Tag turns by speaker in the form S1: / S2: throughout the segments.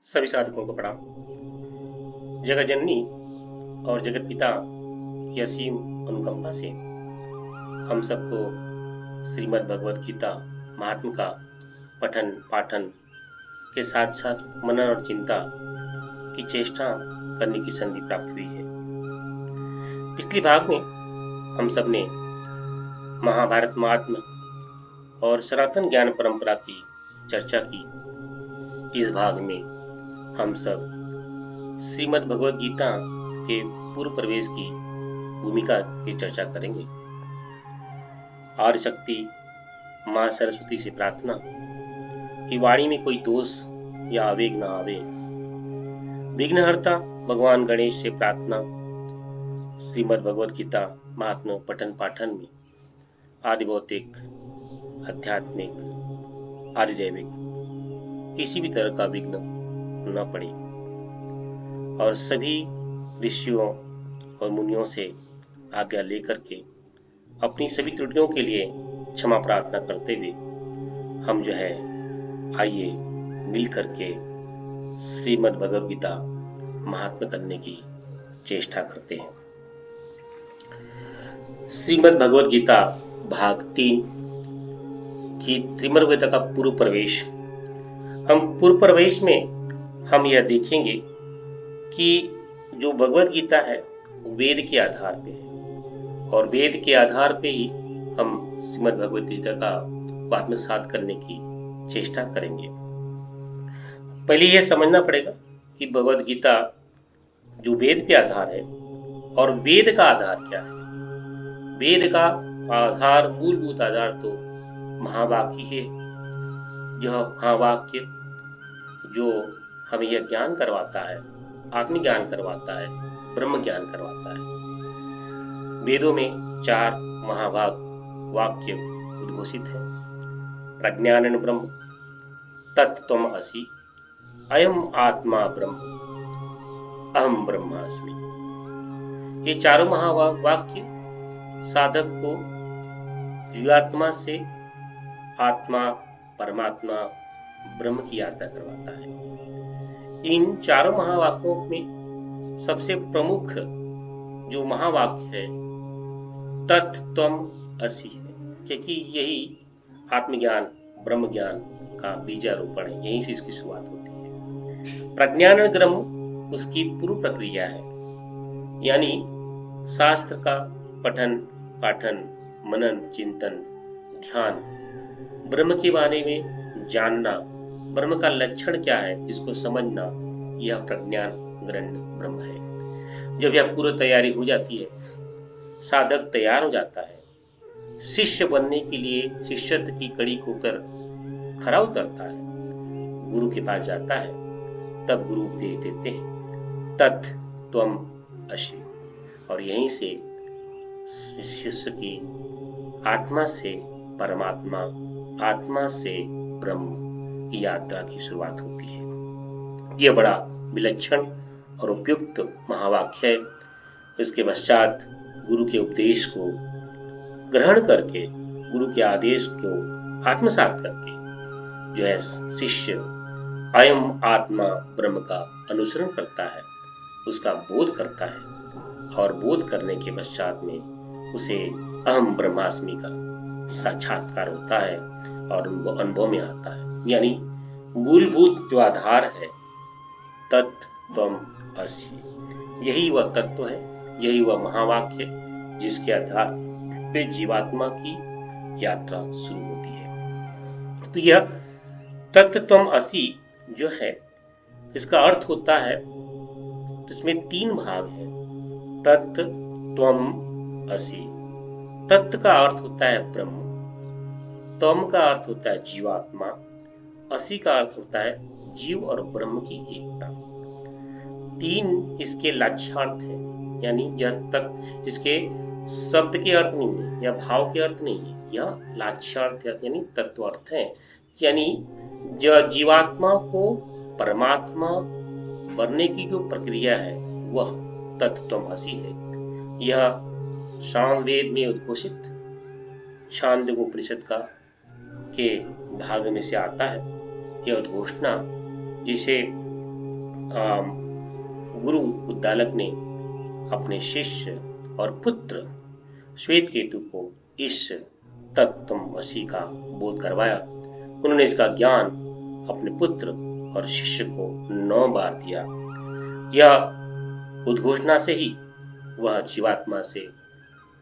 S1: सभी साधकों को प्रणाम। जगत जननी और जगत पिता की असीम अनुकंपा से हम सबको श्रीमद् भगवद गीता महात्म का पठन पाठन के साथ साथ मनन और चिंता की चेष्टा करने की संधि प्राप्त हुई है। पिछले भाग में हम सब ने महाभारत महात्म और सनातन ज्ञान परंपरा की चर्चा की। इस भाग में हम सब श्रीमद् भगवद गीता के पूर्व प्रवेश की भूमिका की चर्चा करेंगे। आदि शक्ति मां सरस्वती से प्रार्थना कि वाणी में कोई दोष या आवेग न आवे। विघ्नहर्ता भगवान गणेश से प्रार्थना श्रीमद् भगवद गीता महात्म पठन पाठन में आदि भौतिक, आध्यात्मिक, आदि दैविक किसी भी तरह का विघ्न न पड़े और सभी ऋषियों और मुनियों से आज्ञा लेकर के अपनी सभी त्रुटियों के लिए क्षमा प्रार्थना करते हुए हम जो है आइए मिल करके श्रीमद् भगवद गीता महात्म करने की चेष्टा करते हैं। श्रीमद् भगवद गीता भाग 3 की त्रिमर वेद का पूर्व प्रवेश। हम पूर्व प्रवेश में हम यह देखेंगे कि जो भगवद गीता है वेद के आधार पे है और वेद के आधार पे ही हम श्रीमद् भगवद गीता का आत्मसात करने की चेष्टा करेंगे। पहले यह समझना पड़ेगा कि भगवद गीता जो वेद पे आधार है और वेद का आधार क्या है। वेद का आधार, मूलभूत आधार तो महावाक्य है। यह महावाक्य जो हमें यह ज्ञान करवाता है, आत्मज्ञान करवाता है, ब्रह्म ज्ञान करवाता है। वेदों में 4 महावाक्य उद्घोषित है। प्रज्ञानन ब्रह्म, तत्त्वम असि, अयम आत्मा ब्रह्म, अहम ब्रह्मास्मि। ये चारों महावाक्य साधक को जीवात्मा से आत्मा, परमात्मा, ब्रह्म की यात्रा करवाता है। इन चारों महावाक्यों में सबसे प्रमुख जो महावाक्य है तत्त्वम असि है, क्योंकि यही आत्मज्ञान, ब्रह्म ज्ञान का बीजारोपण है। यहीं से इसकी शुरुआत होती है। प्रज्ञान ब्रह्म उसकी पूर्व प्रक्रिया है, यानी शास्त्र का पठन पाठन, मनन, चिंतन, ध्यान, ब्रह्म के बारे में जानना, ब्रह्म का लक्षण क्या है इसको समझना, यह प्रज्ञान ग्रंथ ब्रह्म है। जब यह पूर्व तैयारी हो जाती है, साधक तैयार हो जाता है, शिष्य बनने के लिए शिष्यत्व की कड़ी होकर खरा उतरता है, गुरु के पास जाता है, तब गुरु उपदेश देते हैं तत् त्वम असि। और यहीं से शिष्य की आत्मा से परमात्मा, आत्मा से ब्रह्म की यात्रा की शुरुआत होती है। यह बड़ा विलक्षण और उपयुक्त महावाक्य है। इसके पश्चात गुरु के उपदेश को ग्रहण करके, गुरु के आदेश को आत्मसात करके जो है शिष्य अयम आत्मा ब्रह्म का अनुसरण करता है, उसका बोध करता है और बोध करने के पश्चात में उसे अहम ब्रह्मास्मि का साक्षात्कार होता है और अनुभव में आता है। यानी मूलभूत जो आधार है तत्त्वम असि, यही वह तत्व है, यही वह महावाक्य जिसके आधार पे जीवात्मा की यात्रा शुरू होती है। तो यह तत्त्वम असि जो है, इसका अर्थ होता है, इसमें 3 भाग है। तत्त्व, त्वम, असि। तत्व का अर्थ होता है ब्रह्म, त्वम का अर्थ होता है जीवात्मा, असि का अर्थ होता है जीव और ब्रह्म की एकता। 3 इसके लक्ष्यार्थ है, यानी यह तत्व इसके शब्द के अर्थ नहीं है या भाव के अर्थ नहीं है, यह लक्ष्यार्थ यानी तत्व अर्थ है। यानी जीवात्मा को परमात्मा बनने की जो प्रक्रिया है वह तत्त्वम असि है। यह सामवेद में उद्घोषित छांदोग्य उपनिषद का के भाग में से आता है। यह उद्घोषणा जिसे गुरु उद्दालक ने अपने शिष्य और पुत्र श्वेतकेतु को इस तत्त्वमसि का बोध करवाया। उन्होंने इसका ज्ञान अपने पुत्र और शिष्य को 9 बार दिया। यह उद्घोषणा से ही वह जीवात्मा से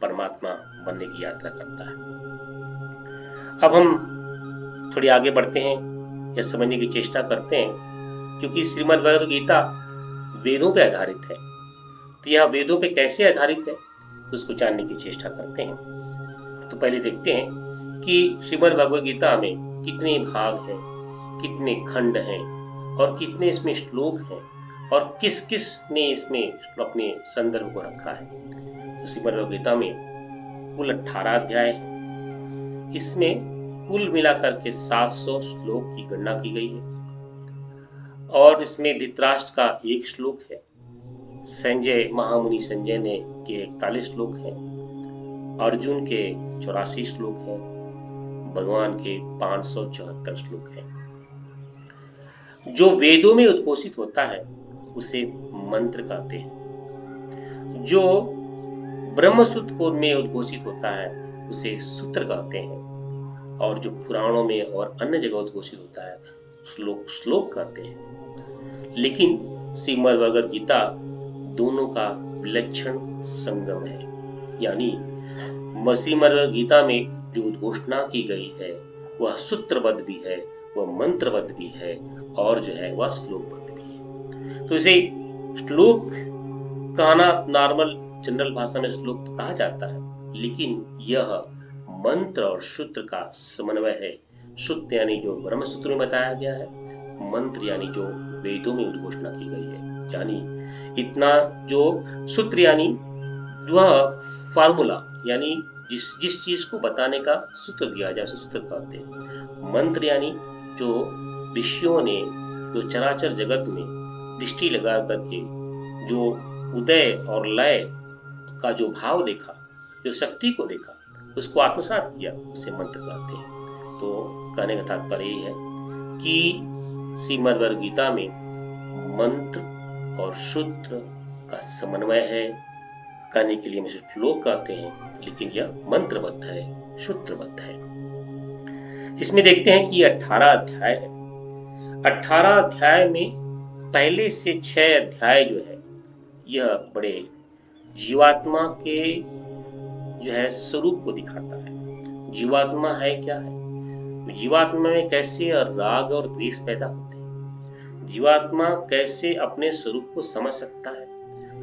S1: परमात्मा बनने की यात्रा करता है। अब हम थोड़ी आगे बढ़ते हैं या समझने की चेष्टा करते हैं, क्योंकि श्रीमद् भगवद गीता वेदों पर आधारित है, तो यह वेदों पे कैसे आधारित है उसको जानने की चेष्टा करते हैं। तो पहले देखते हैं कि श्रीमद् भगवद गीता में कितने भाग हैं, कितने खंड हैं और कितने इसमें श्लोक हैं और किस किस ने इसमें अपने संदर्भ को रखा है। तो श्रीमद् भगवद गीता में कुल 18 अध्याय है। इसमें कुल मिलाकर के 700 श्लोक की गणना की गई है और इसमें धृतराष्ट्र का एक श्लोक है, संजय महामुनि संजय ने के 41 श्लोक हैं, अर्जुन के 84 श्लोक हैं, भगवान के 574 श्लोक हैं। जो वेदों में उद्घोषित होता है उसे मंत्र कहते हैं। जो ब्रह्मसूत्र में उद्घोषित होता है उसे सूत्र कहते हैं और जो पुराणों में और अन्य जगह उद्घोषित होता है श्लोक कहते हैं। लेकिन श्रीमद् भगवद गीता दोनों का विलक्षण संगम है, यानी श्रीमद् भगवद गीता में जो उद्घोषणा की गई है वह सूत्रबद्ध भी है, वह मंत्रबद्ध भी है और जो है वह श्लोकबद्ध भी है। तो इसे श्लोक कहना नॉर्मल जनरल भाषा में श्लोक कहा जाता है, लेकिन यह मंत्र और सूत्र का समन्वय है। सूत्र यानी जो ब्रह्म सूत्र में बताया गया है, मंत्र यानी जो वेदों में उद्घोषणा की गई है। यानी इतना जो सूत्र यानी वह फार्मूला, यानी जिस चीज को बताने का सूत्र दिया जाए उसे सूत्र कहते हैं। मंत्र यानी जो ऋषियों ने जो चराचर जगत में दृष्टि लगा करके जो उदय और लय का जो भाव देखा, जो शक्ति को देखा, उसको आत्मसात किया, उसे मंत्र कहते हैं। तो कहने का तात्पर्य यही है कि श्रीमद् भगवद गीता में मंत्र और सूत्र का समन्वय है। कहने के लिए हम इसे श्लोक कहते हैं, लेकिन यह मंत्रबद्ध है, सूत्रबद्ध है। इसमें देखते हैं कि 18 अध्याय है। 18 अध्याय में पहले से 6 अध्याय जो है यह बड़े जीवात्मा के जो है स्वरूप को दिखाता है। जीवात्मा है क्या है, जीवात्मा में कैसे राग और द्वेष पैदा होते हैं, जीवात्मा कैसे अपने स्वरूप को समझ सकता है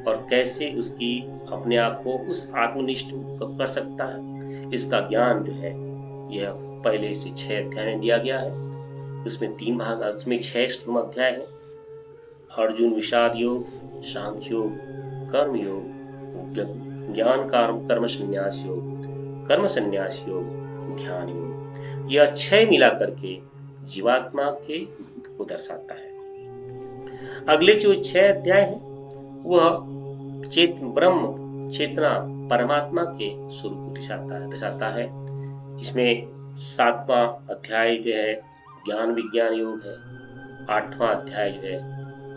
S1: और कैसे उसकी अपने आप को उस आत्मनिष्ठ कर सकता है, इसका ज्ञान जो है यह पहले से 6 अध्याय में दिया गया है। उसमें 3 भाग, उसमें 6 अध्याय है। अर्जुन विषाद योग, सांख्य योग, कर्म योग, ज्ञान कर्म संन्यास योग, कर्म संन्यास योग, ध्यान योग, यह 6 मिला करके जीवात्मा के रूप को दर्शाता है। अगले जो 6 अध्याय है वह ब्रह्म चेतना परमात्मा के स्वरूप को दर्शाता है। इसमें 7वां अध्याय जो है ज्ञान विज्ञान योग है, 8वां अध्याय जो है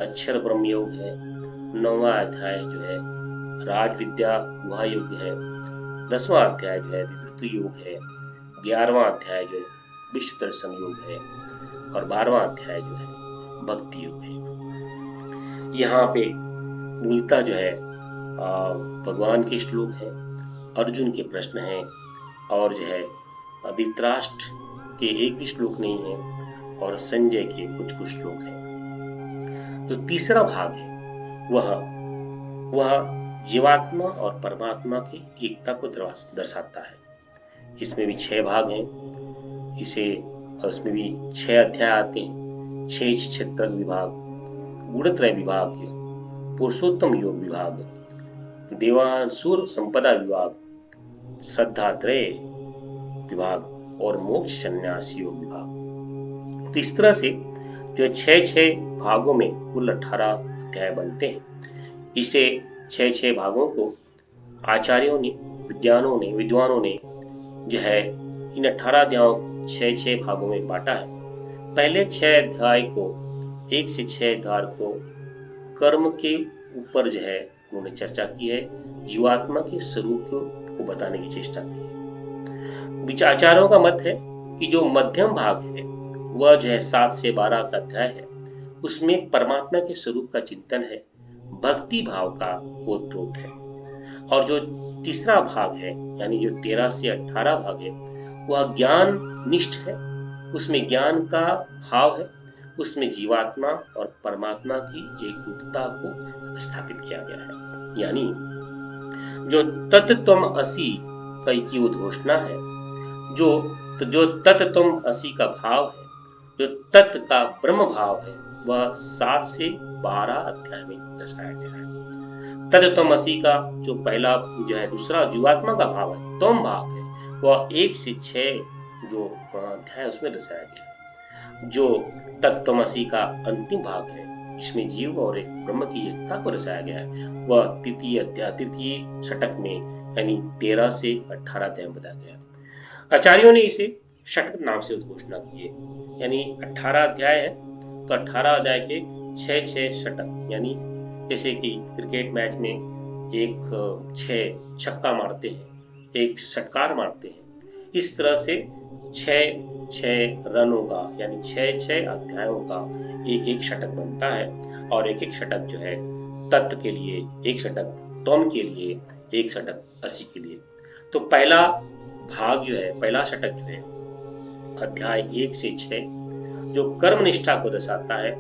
S1: अक्षर ब्रह्म योग है, 9वां अध्याय जो है राज विद्या गुहा योग है, 10वां अध्याय जो है विवृत्ति योग है, 11वां अध्याय जो है विश्व दर्शन योग है और 12वां अध्याय जो है भक्ति योग है। यहाँ पे मूलतः जो है भगवान के श्लोक है, अर्जुन के प्रश्न हैं और जो है धृतराष्ट्र के एक भी श्लोक नहीं है और संजय के कुछ श्लोक हैं। जो तीसरा भाग है वह जीवात्मा और परमात्मा की एकता को दर्शाता है। इसमें भी 6 भाग हैं। इसमें भी 6 अध्याय आते हैं। 6 76 विभाग, गुणत्रय विभाग, पुरुषोत्तम योग विभाग, देवासुर संपदा विभाग, श्रद्धात्रय विभाग और मोक्ष संन्यास योग विभाग। तो इस तरह से जो 6 भागों में कुल 18 अध्याय बनते हैं। इसे 6 भागों को आचार्यों ने, विद्वानों ने जो है इन 18 अध्यायों 6 भागों में बांटा है। पहले 6 अध्याय को 1 से 6 अध्याय को कर्म के ऊपर जो है उन्होंने चर्चा की है, जीवात्मा के स्वरूप को बताने की चेष्टा की है। विचारकों का मत है कि जो मध्यम भाग है वह जो है 7 से 12 का अध्याय है, उसमें परमात्मा के स्वरूप का चिंतन है, भक्ति भाव का ओतप्रोत है। और जो तीसरा भाग है यानी जो 13 से 18 भाग है वह ज्ञान निष्ठ है, उसमें ज्ञान का भाव है, उसमें जीवात्मा और परमात्मा की एक रूपता को स्थापित किया गया है। यानी जो तत्त्वम असि की उद्घोषणा है, जो तत्त्वम असि का भाव है, जो तत्व का ब्रह्म भाव है, वह 7 से 12 अध्याय में दर्शाया गया है। तत्त्वमसि का जो पहला जो है दूसरा जीवात्मा का भाव है, तम भाव है, वह 1 से 6 जो अध्याय उसमें दर्शाया गया है। जो तत्त्वमसि का अंतिम भाग है जिसमें जीव और एक ब्रह्म की एकता को दर्शाया गया है, वह तृतीय षटक में यानी 13 से 18 अध्याय में बताया गया है। आचार्यों ने इसे षटक नाम से उद्घोषणा की है, यानी 18 अध्याय है तो 18 अध्याय के 6 षटक, यानी जैसे कि क्रिकेट मैच में एक 6 छक्का मारते हैं, एक षटकार मारते हैं, इस तरह से 6 रनों का यानी 6 अध्यायों का एक षटक बनता है। और एक षटक जो है तत्व के लिए, एक षटक तम के लिए, एक षटक असि के लिए। तो पहला भाग जो है, पहला षटक जो है अध्याय 1 से 6 जो कर्म निष्ठा को दर्शाता है,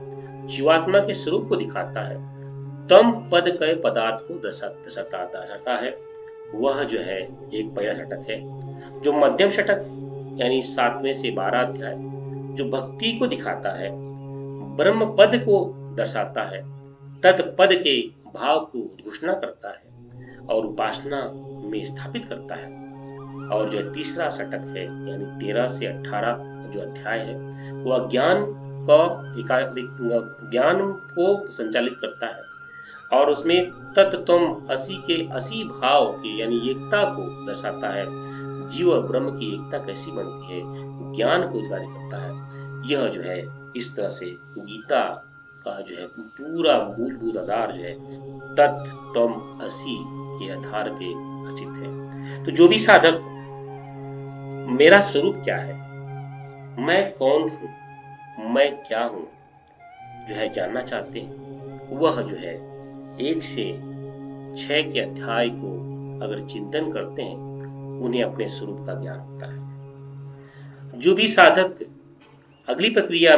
S1: जीवात्मा के स्वरूप को दिखाता है, तम पद के पदार्थ को दर्शाता है, वह जो है एक पहला षटक है। जो मध्यम षटक यानी 7वें से 12 अध्याय जो भक्ति को दिखाता है, ब्रह्म पद को दर्शाता है, तत्पद के भाव को घोषणा करता है और उपासना में स्थापित करता है। और जो तीसरा षटक है यानी 13 से 18 जो अध्याय है वह ज्ञान को संचालित करता है और उसमें तत्त्वम असि के असि भाव की यानी एकता को दर्शाता है। जीव और ब्रह्म की एकता कैसी बनती है, ज्ञान को उजागर करता है। यह जो है इस तरह से गीता का जो है पूरा मूलभूत आधार जो है तत्त्वम असि के आधार पे स्थित है। तो जो भी साधक मेरा स्वरूप क्या है, मैं कौन हूं, मैं क्या हूं, जो है जानना चाहते हैं, वह जो है 1 से 6 के अध्याय को अगर चिंतन करते हैं, उन्हें अपने स्वरूप का ज्ञान होता है। जो भी साधक आगे की प्रक्रिया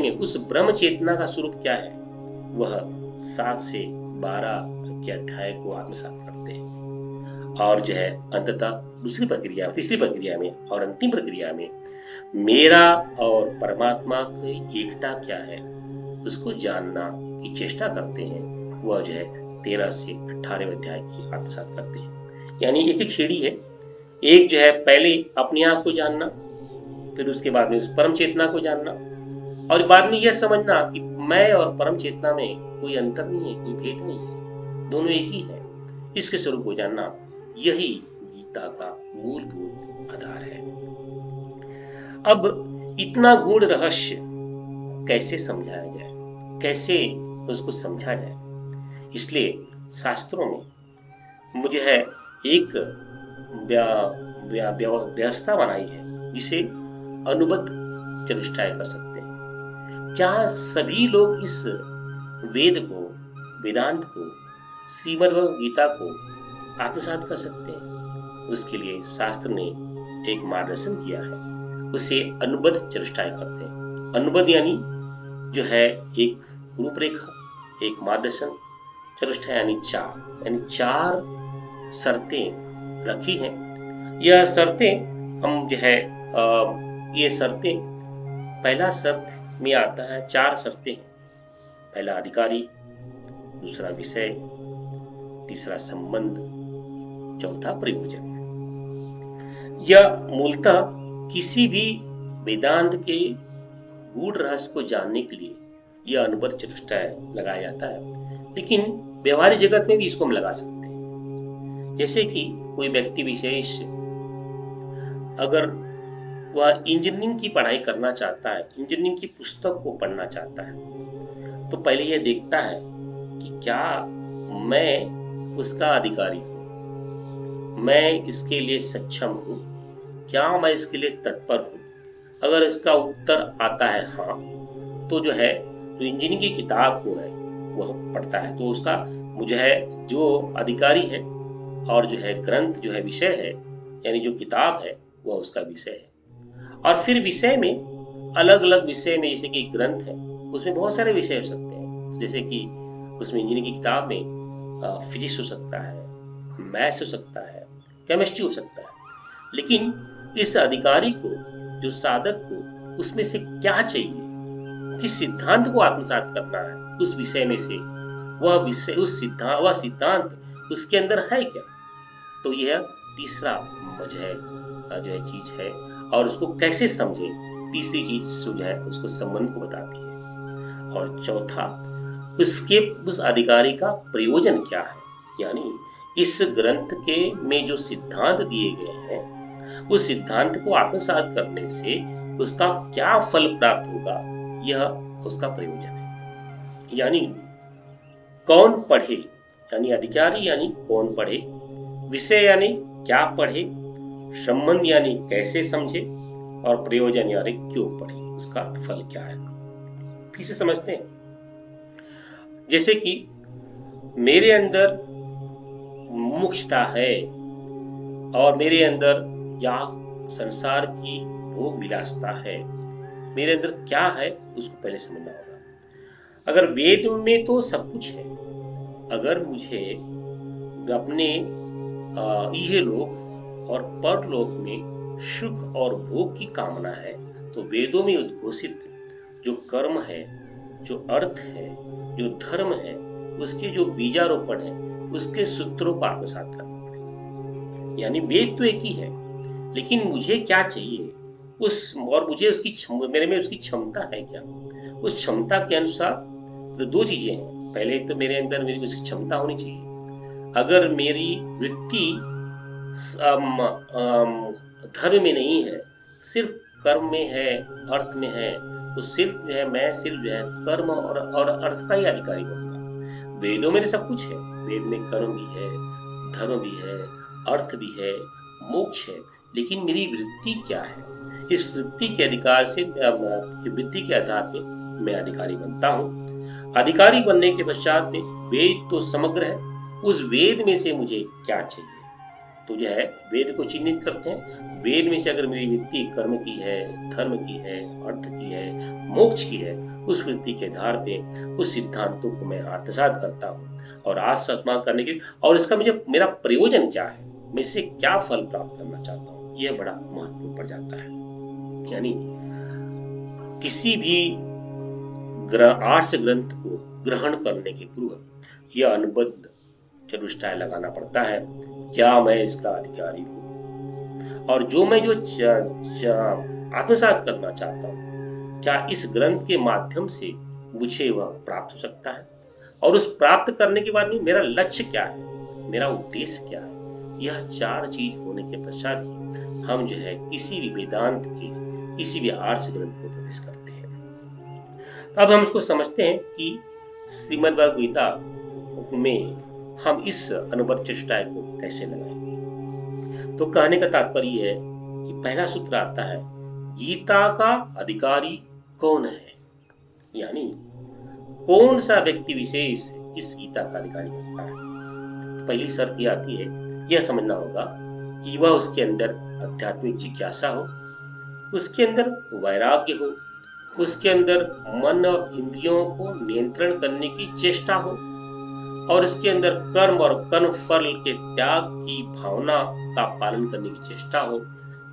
S1: में उस ब्रह्म चेतना का स्वरूप क्या है, वह 7 से 12 के अध्याय को आत्मसात करते हैं और जो है अंततः तीसरी प्रक्रिया में और अंतिम प्रक्रिया में मेरा और परमात्मा की एकता क्या है उसको जानना की चेष्टा करते हैं। वह जो है 13 से 18 अध्याय की आत्मसात करते हैं। यानी एक सीढ़ी है, एक जो है पहले अपने आप को जानना, फिर उसके बाद में उस परम चेतना को जानना और बाद में यह समझना कि मैं और परम चेतना में कोई अंतर नहीं है, कोई भेद नहीं है, दोनों एक ही है। इसके स्वरूप को जानना यही गीता का मूलभूत आधार है। अब इतना गूढ़ रहस्य कैसे समझाया जाए, कैसे उसको समझा जाए, इसलिए शास्त्रों में मुझे है एक व्यवस्था बनाई है जिसे अनुबद्ध चतुष्टय कर सकते हैं। क्या सभी लोग इस वेद को, वेदांत को, श्रीमद् गीता को आत्मसात कर सकते हैं? उसके लिए शास्त्र ने एक मार्गदर्शन किया है, उसे अनुबद्ध चतुष्टय कहते हैं। अनुबद्ध यानी जो है एक रूपरेखा, एक मार्गदर्शन, चतुष्टय यानी 4 शर्तें रखी हैं। यह शर्तें हम जो है ये शर्तें पहला शर्त में आता है, 4 शर्तें हैं। पहला अधिकारी, दूसरा विषय, तीसरा संबंध, चौथा प्रयोजन। यह मूलतः किसी भी वेदांत के गूढ़ रहस्य को जानने के लिए यह अनुबद्ध चतुष्टय लगाया जाता है, लेकिन व्यवहारिक जगत में भी इसको हम लगा सकते हैं। जैसे कि कोई व्यक्ति विशेष अगर वह इंजीनियरिंग की पढ़ाई करना चाहता है, इंजीनियरिंग की पुस्तक को पढ़ना चाहता है, तो पहले यह देखता है कि क्या मैं उसका अधिकारी हूँ, मैं इसके लिए सक्षम हूँ, क्या मैं इसके लिए तत्पर हूँ। अगर इसका उत्तर आता है हाँ, तो जो है जो इंजीनियरिंग की किताब को है वह पढ़ता है तो उसका मुझे है जो अधिकारी है, और जो है ग्रंथ जो है विषय है, यानी जो किताब है वह उसका विषय है। और फिर विषय में अलग अलग विषय में, जैसे कि ग्रंथ है उसमें बहुत सारे विषय हो सकते हैं, जैसे कि उसमें इंजीनियरिंग की किताब में फिजिक्स हो सकता है, मैथ्स हो सकता है, केमिस्ट्री हो सकता है। लेकिन इस अधिकारी को, जो साधक को, उसमें से क्या चाहिए, किस सिद्धांत को आत्मसात करना है उस विषय में से, वह विषय वह सिद्धांत उसके अंदर है क्या। तो यह तीसरा जो है चीज है, और उसको कैसे समझे, तीसरी चीज जो है उसको संबंध को बताती है। और चौथा, उसके उस अधिकारी का प्रयोजन क्या है, यानी इस ग्रंथ के में जो सिद्धांत दिए गए हैं उस सिद्धांत को आत्मसात करने से उसका क्या फल प्राप्त होगा, यह उसका प्रयोजन है। यानी कौन पढ़े, यानी अधिकारी यानी कौन पढ़े, विषय यानी क्या पढ़े, संबंध यानी कैसे समझे, और प्रयोजन यानी क्यों पढ़े, उसका फल क्या है। फिर से समझते हैं। जैसे कि मेरे अंदर मुमुक्षुता है, और मेरे अंदर या संसार की भोग विलासता है, मेरे अंदर क्या है उसको पहले समझना होगा। अगर वेद में तो सब कुछ है, अगर मुझे अपने इह लोक और परलोक में सुख और भोग की कामना है, तो वेदों में उद्घोषित जो कर्म है, जो अर्थ है, जो धर्म है, उसके जो बीजारोपण है, उसके सूत्रों को आत्मसात करना पड़ेगा। यानी वेद तो एक ही है, लेकिन मुझे क्या चाहिए उस, और मुझे मेरे में उसकी क्षमता है क्या, उस क्षमता के अनुसार तो दो चीजें हैं। पहले तो मेरे अंदर मेरी उसकी क्षमता होनी चाहिए। अगर मेरी वृत्ति धर्म में नहीं है, सिर्फ कर्म में है, अर्थ में है, तो सिर्फ जो है मैं सिर्फ जो है कर्म और अर्थ का ही अधिकारी बनूंगा। वेदों में तो सब कुछ है, वेद में कर्म भी है, धर्म भी है, अर्थ भी है, मोक्ष है, लेकिन मेरी वृत्ति क्या है, इस वृत्ति के अधिकार से, वृत्ति के आधार पे मैं अधिकारी बनता हूँ। अधिकारी बनने के पश्चात में वेद तो समग्र है, उस वेद में से मुझे क्या चाहिए, तो जो है वेद को चिन्हित करते हैं। वेद में से अगर मेरी वृत्ति कर्म की है, धर्म की है, अर्थ की है, मोक्ष की है, उस वृत्ति के आधार पे उस सिद्धांतों को मैं आत्मसात करता हूँ और आत्मसात करने के, और इसका मुझे मेरा प्रयोजन क्या है, मैं इससे क्या फल प्राप्त करना चाहता हूँ, यह बड़ा महत्वपूर्ण पड़ जाता है। यानी किसी भी आर्ष ग्रंथ को ग्रहण करने के पूर्व यह अनुबद्ध चतुष्टय लगाना पड़ता है, क्या मैं इसका अधिकारी हूँ, और जो मैं जो आत्मसात करना चाहता हूँ, क्या इस ग्रंथ के माध्यम से मुझे वह प्राप्त हो सकता है, और उस प्राप्त करने के बाद में मेरा लक्ष्य क्या है, मेरा उद्देश्य क्या है। यह चार चीज होने के पश्चात ही हम जो है किसी भी वेदांत के, किसी भी आर्ष ग्रंथ को प्रवेश करते हैं। तो अब हम इसको समझते हैं कि श्रीमद् भगवद गीता में हम इस अनुबद्ध चतुष्टय को कैसे लगाएंगे। तो कहने का तात्पर्य है कि पहला सूत्र आता है, गीता का अधिकारी कौन है, यानी कौन सा व्यक्ति विशेष इस गीता का अधिकारी करता है। तो पहली शर्त यह आती है, यह समझना होगा कि वह उसके अंदर आध्यात्मिक जिज्ञासा हो, उसके अंदर वैराग्य हो, उसके अंदर मन और इंद्रियों को नियंत्रण करने की चेष्टा हो, और इसके अंदर कर्म और कर्म फल के त्याग की भावना का पालन करने की चेष्टा हो,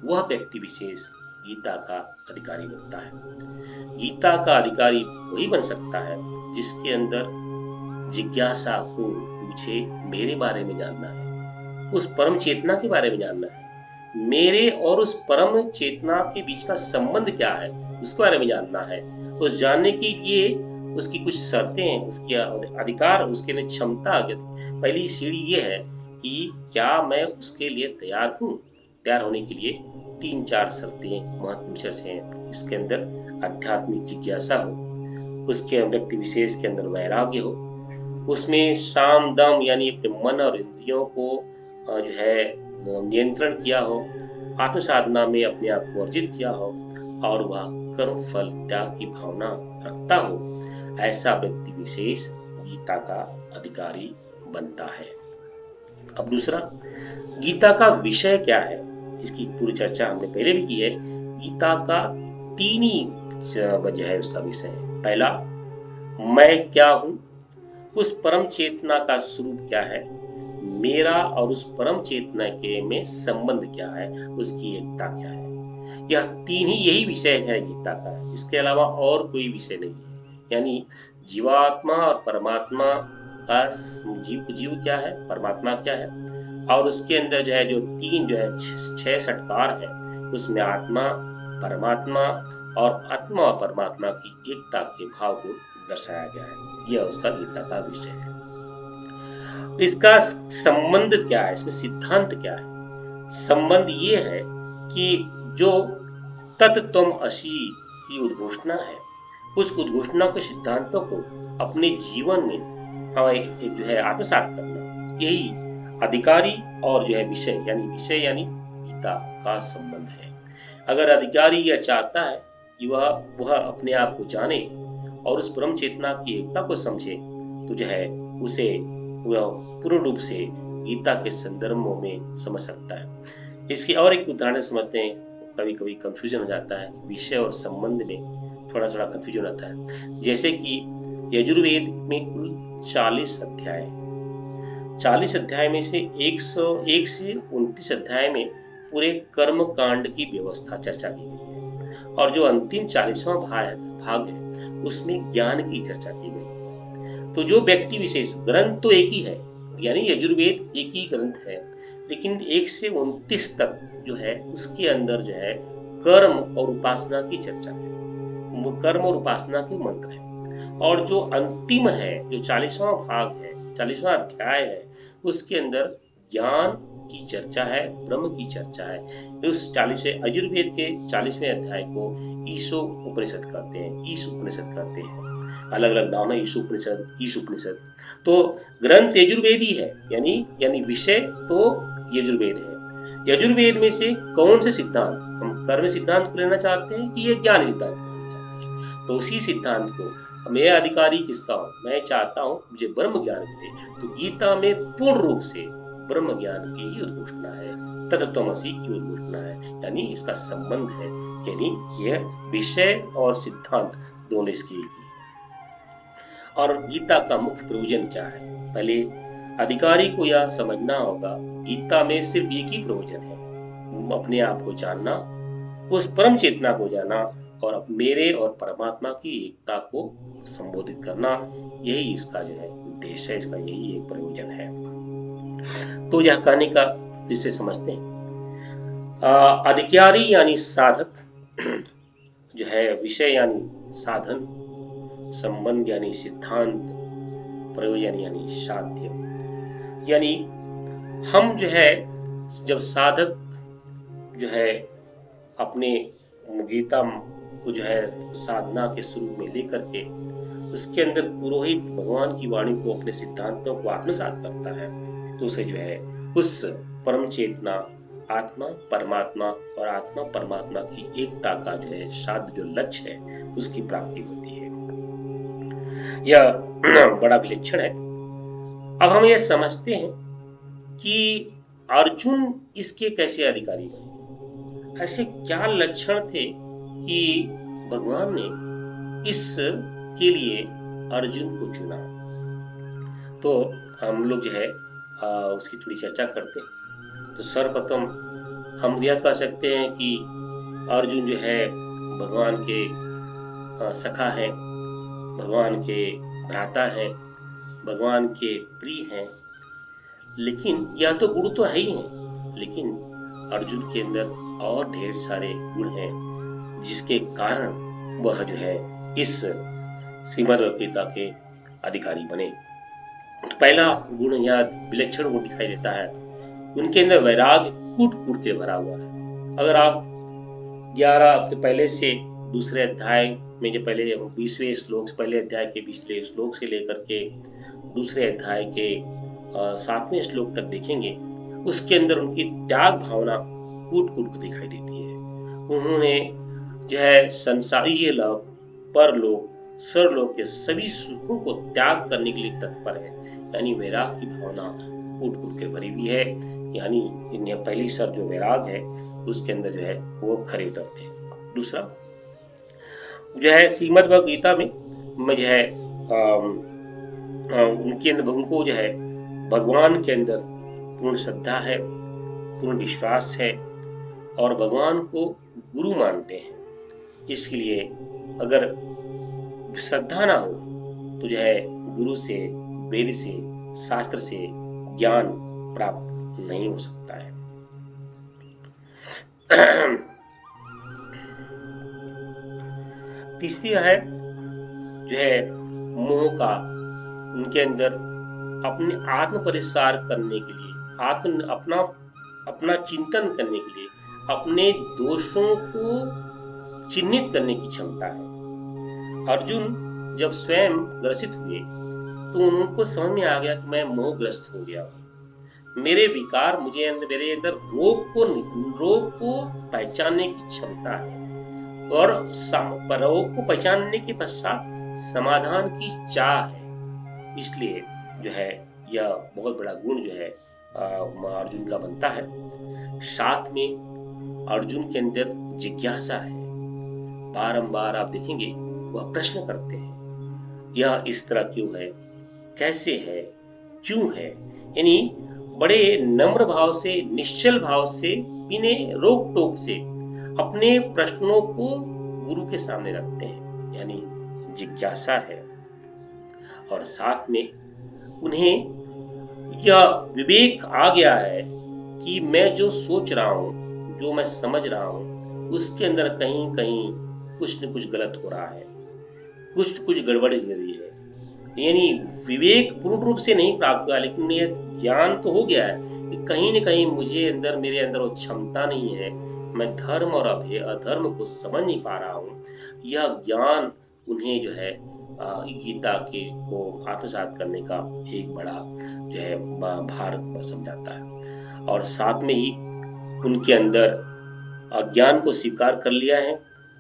S1: वह व्यक्ति विशेष गीता का अधिकारी बनता है। गीता का अधिकारी वही बन सकता है जिसके अंदर जिज्ञासा हो, मुझे मेरे बारे में जानना है, उस परम चेतना के बारे में जानना है, मेरे और उस परम चेतना के बीच का संबंध क्या है उसके बारे में जानना है। उस जानने के लिए उसकी कुछ शर्तें हैं, उसके अधिकार, उसके लिए क्षमता। पहली सीढ़ी ये है कि क्या मैं उसके लिए तैयार हूँ। तैयार होने के लिए तीन चार शर्तें महत्वपूर्ण हैं। इसके अंदर आध्यात्मिक जिज्ञासा हो, उसके व्यक्ति विशेष के अंदर वैराग्य हो, उसमें साम दम यानी अपने मन और इंद्रियों को जो है नियंत्रण किया हो, आत्म साधना में अपने आप को अर्जित किया हो और वह कर्म फल त्याग की भावना रखता हो, ऐसा व्यक्ति विशेष गीता का अधिकारी बनता है। अब दूसरा, गीता का विषय क्या है, इसकी पूरी चर्चा हमने पहले भी की है। गीता का तीन ही वजह है उसका विषय है। पहला, मैं क्या हूं, उस परम चेतना का स्वरूप क्या है, मेरा और उस परम चेतना के में संबंध क्या है, उसकी एकता क्या है। यह तीन ही यही विषय है गीता का, इसके अलावा और कोई विषय नहीं है। यानी जीवात्मा और परमात्मा का, जीव क्या है, परमात्मा क्या है, और उसके अंदर जो है जो तीन जो है छह षटकार है, उसमें आत्मा, परमात्मा और आत्मा और परमात्मा की एकता के भाव को दर्शाया गया है। यह उसका गीता का विषय है। इसका संबंध क्या है, इसमें सिद्धांत क्या है? संबंध ये है कि जो तत्त्वम असि की उद्घोषणा है, उस उद्घोषणा के सिद्धांतों को अपने जीवन में हमें जो है आत्मसात करना, यही अधिकारी और जो है विषय यानी गीता का संबंध है। अगर अधिकारी यह चाहता है कि वह अपने आप को जाने और उस परम चेतना की एकता को समझे, तो जो है उसे वह पूर्ण रूप से गीता के संदर्भों में समझ सकता है। इसकी और एक उदाहरण समझते हैं। कभी कभी कंफ्यूजन हो जाता है, विषय और संबंध में थोड़ा थोड़ा कंफ्यूजन आता है। जैसे कि यजुर्वेद में कुल 40 अध्याय, 40 अध्याय में से 101 से 29 अध्याय में पूरे कर्म कांड की व्यवस्था चर्चा की गई है, और जो अंतिम 40वां भाग है उसमें ज्ञान की चर्चा की गई। तो जो व्यक्ति विशेष, ग्रंथ तो एक ही है, यानी यजुर्वेद एक ही ग्रंथ है, लेकिन 1 से 29 तक जो है उसके अंदर जो है कर्म और उपासना की चर्चा है, कर्म और उपासना के मंत्र है। और जो अंतिम है, जो 40वां भाग है, 40वां अध्याय है, उसके अंदर ज्ञान की चर्चा है, ब्रह्म की चर्चा है। उस 40वें यजुर्वेद के 40वें अध्याय को ईशो उपनिषद कहते हैं, ईश उपनिषद कहते हैं। अलग अलग नाम है, ईशो उपनिषद, ईश उपनिषद। तो ग्रंथ यजुर्वेद ही है, यानी विषय तो यजुर्वेद है। यजुर्वेद में से कौन से सिद्धांत, हम कर्म सिद्धांत को लेना चाहते हैं कि ये ज्ञान सिद्धांत को लेना चाहते हैं? तो उसी सिद्धांत को, मैं अधिकारी किसका हूं, मैं चाहता हूं मुझे ब्रह्म ज्ञान मिले, तो गीता में पूर्ण रूप से ब्रह्म ज्ञान की ही उद्घोषणा है, तत्त्वमसि की उद्घोषणा है, यानी इसका संबंध है, यानी यह विषय और सिद्धांत दोनों इसकी एक ही। और गीता का मुख्य प्रयोजन क्या है? पहले अधिकारी को यह समझना होगा, गीता में सिर्फ एक ही प्रयोजन है, अपने आप को जानना, उस परम चेतना को जाना और मेरे और परमात्मा की एकता को संबोधित करना। यही इसका जो है उद्देश्य है, इसका यही एक प्रयोजन है। तो यह कहने का जिसे समझते हैं, अधिकारी यानी साधक, जो है विषय यानी साधन, संबंध यानी सिद्धांत, प्रयोजन यानी साध्य। यानी हम जो है जब साधक जो है अपने गीता को जो है साधना के स्वरूप में लेकर के उसके अंदर पुरोहित भगवान की वाणी को, अपने सिद्धांतों को आत्मसात करता है, तो उसे जो है उस परम चेतना, आत्मा परमात्मा और आत्मा परमात्मा की एकता का जो है साध जो लक्ष्य है उसकी प्राप्ति होती है। यह बड़ा विलक्षण है। अब हम यह समझते हैं कि अर्जुन इसके कैसे अधिकारी बने, ऐसे क्या लक्षण थे कि भगवान ने इस के लिए अर्जुन को चुना। तो हम लोग जो है उसकी थोड़ी चर्चा करते हैं। तो सर्वप्रथम हम यह कह सकते हैं कि अर्जुन जो है भगवान के सखा है, भगवान के भ्राता है, भगवान के प्रिय हैं। लेकिन यह तो गुण तो है ही है, लेकिन अर्जुन के अंदर और ढेर सारे गुण हैं जिसके कारण वह जो है इस श्रीमद् भगवद्गीता के अधिकारी बने। तो पहला गुण यहाँ विलक्षण गुण दिखाई देता है, उनके अंदर वैराग्य कूट कूट के भरा हुआ है। अगर आप 11 पहले से दूसरे अध्याय में, जो पहले 20वें श्लोक, पहले अध्याय के 20वें श्लोक से लेकर के दूसरे अध्याय के 7वें श्लोक तक देखेंगे, उसके अंदर उनकी त्याग भावना कूट कूट कर दिखाई देती है। उन्होंने जो है संसारीय लाभ, परलोक, सरलोक के सभी सुखों को त्याग करने के लिए तत्पर है, यानी वैराग की भावना कूट कूट के भरी हुई है। यानी इन्हें पहली सर जो वैराग है उसके अंदर जो है वो खरे उतरते हैं। दूसरा जो है श्रीमद् भगवद गीता में जो है उनके अंदर उनको जो है भगवान के अंदर पूर्ण श्रद्धा है, पूर्ण विश्वास है और भगवान को गुरु मानते हैं। इसके लिए अगर श्रद्धा ना हो तो जो है गुरु से, वेद से, शास्त्र से ज्ञान प्राप्त नहीं हो सकता है। तीसरी है जो है मोह का, उनके अंदर अपने आत्म परिसार करने के लिए, अपना चिंतन करने के लिए, अपने दोषों को चिन्हित करने की क्षमता है। अर्जुन जब स्वयं ग्रसित हुए तो उनको समझ में आ गया कि मैं मोहग्रस्त हो गया हूं। मेरे विकार मेरे अंदर रोग को पहचानने की क्षमता है और रोग को पहचानने के पश्चात समाधान की चाह है। इसलिए जो है यह बहुत बड़ा गुण जो है अर्जुन का बनता है। साथ में अर्जुन के अंदर जिज्ञासा है। बारंबार आप देखेंगे वह प्रश्न करते हैं, यह इस तरह क्यों है, कैसे है, क्यों है। यानी बड़े नम्र भाव से, निश्चल भाव से, बिना रोक टोक से अपने प्रश्नों को गुरु के सामने रखते हैं, यानी जिज्ञासा है। और साथ में उन्हें यह विवेक आ गया है कि मैं जो सोच रहा हूं, जो मैं समझ रहा हूं, उसके अंदर कहीं कहीं कुछ न कुछ गलत हो रहा है, कुछ गड़बड़ हो रही है। यानी विवेक पूर्ण रूप से नहीं प्राप्त हुआ, लेकिन यह ज्ञान तो हो गया है कि कहीं न कहीं मेरे अंदर वो क्षमता नहीं है, मैं धर्म और अधर्म को समझ नहीं पा रहा हूँ। यह ज्ञान उन्हें जो है गीता को आत्मसात करने का एक बड़ा जो है भार समझाता है। और साथ में ही उनके अंदर अज्ञान को स्वीकार कर लिया है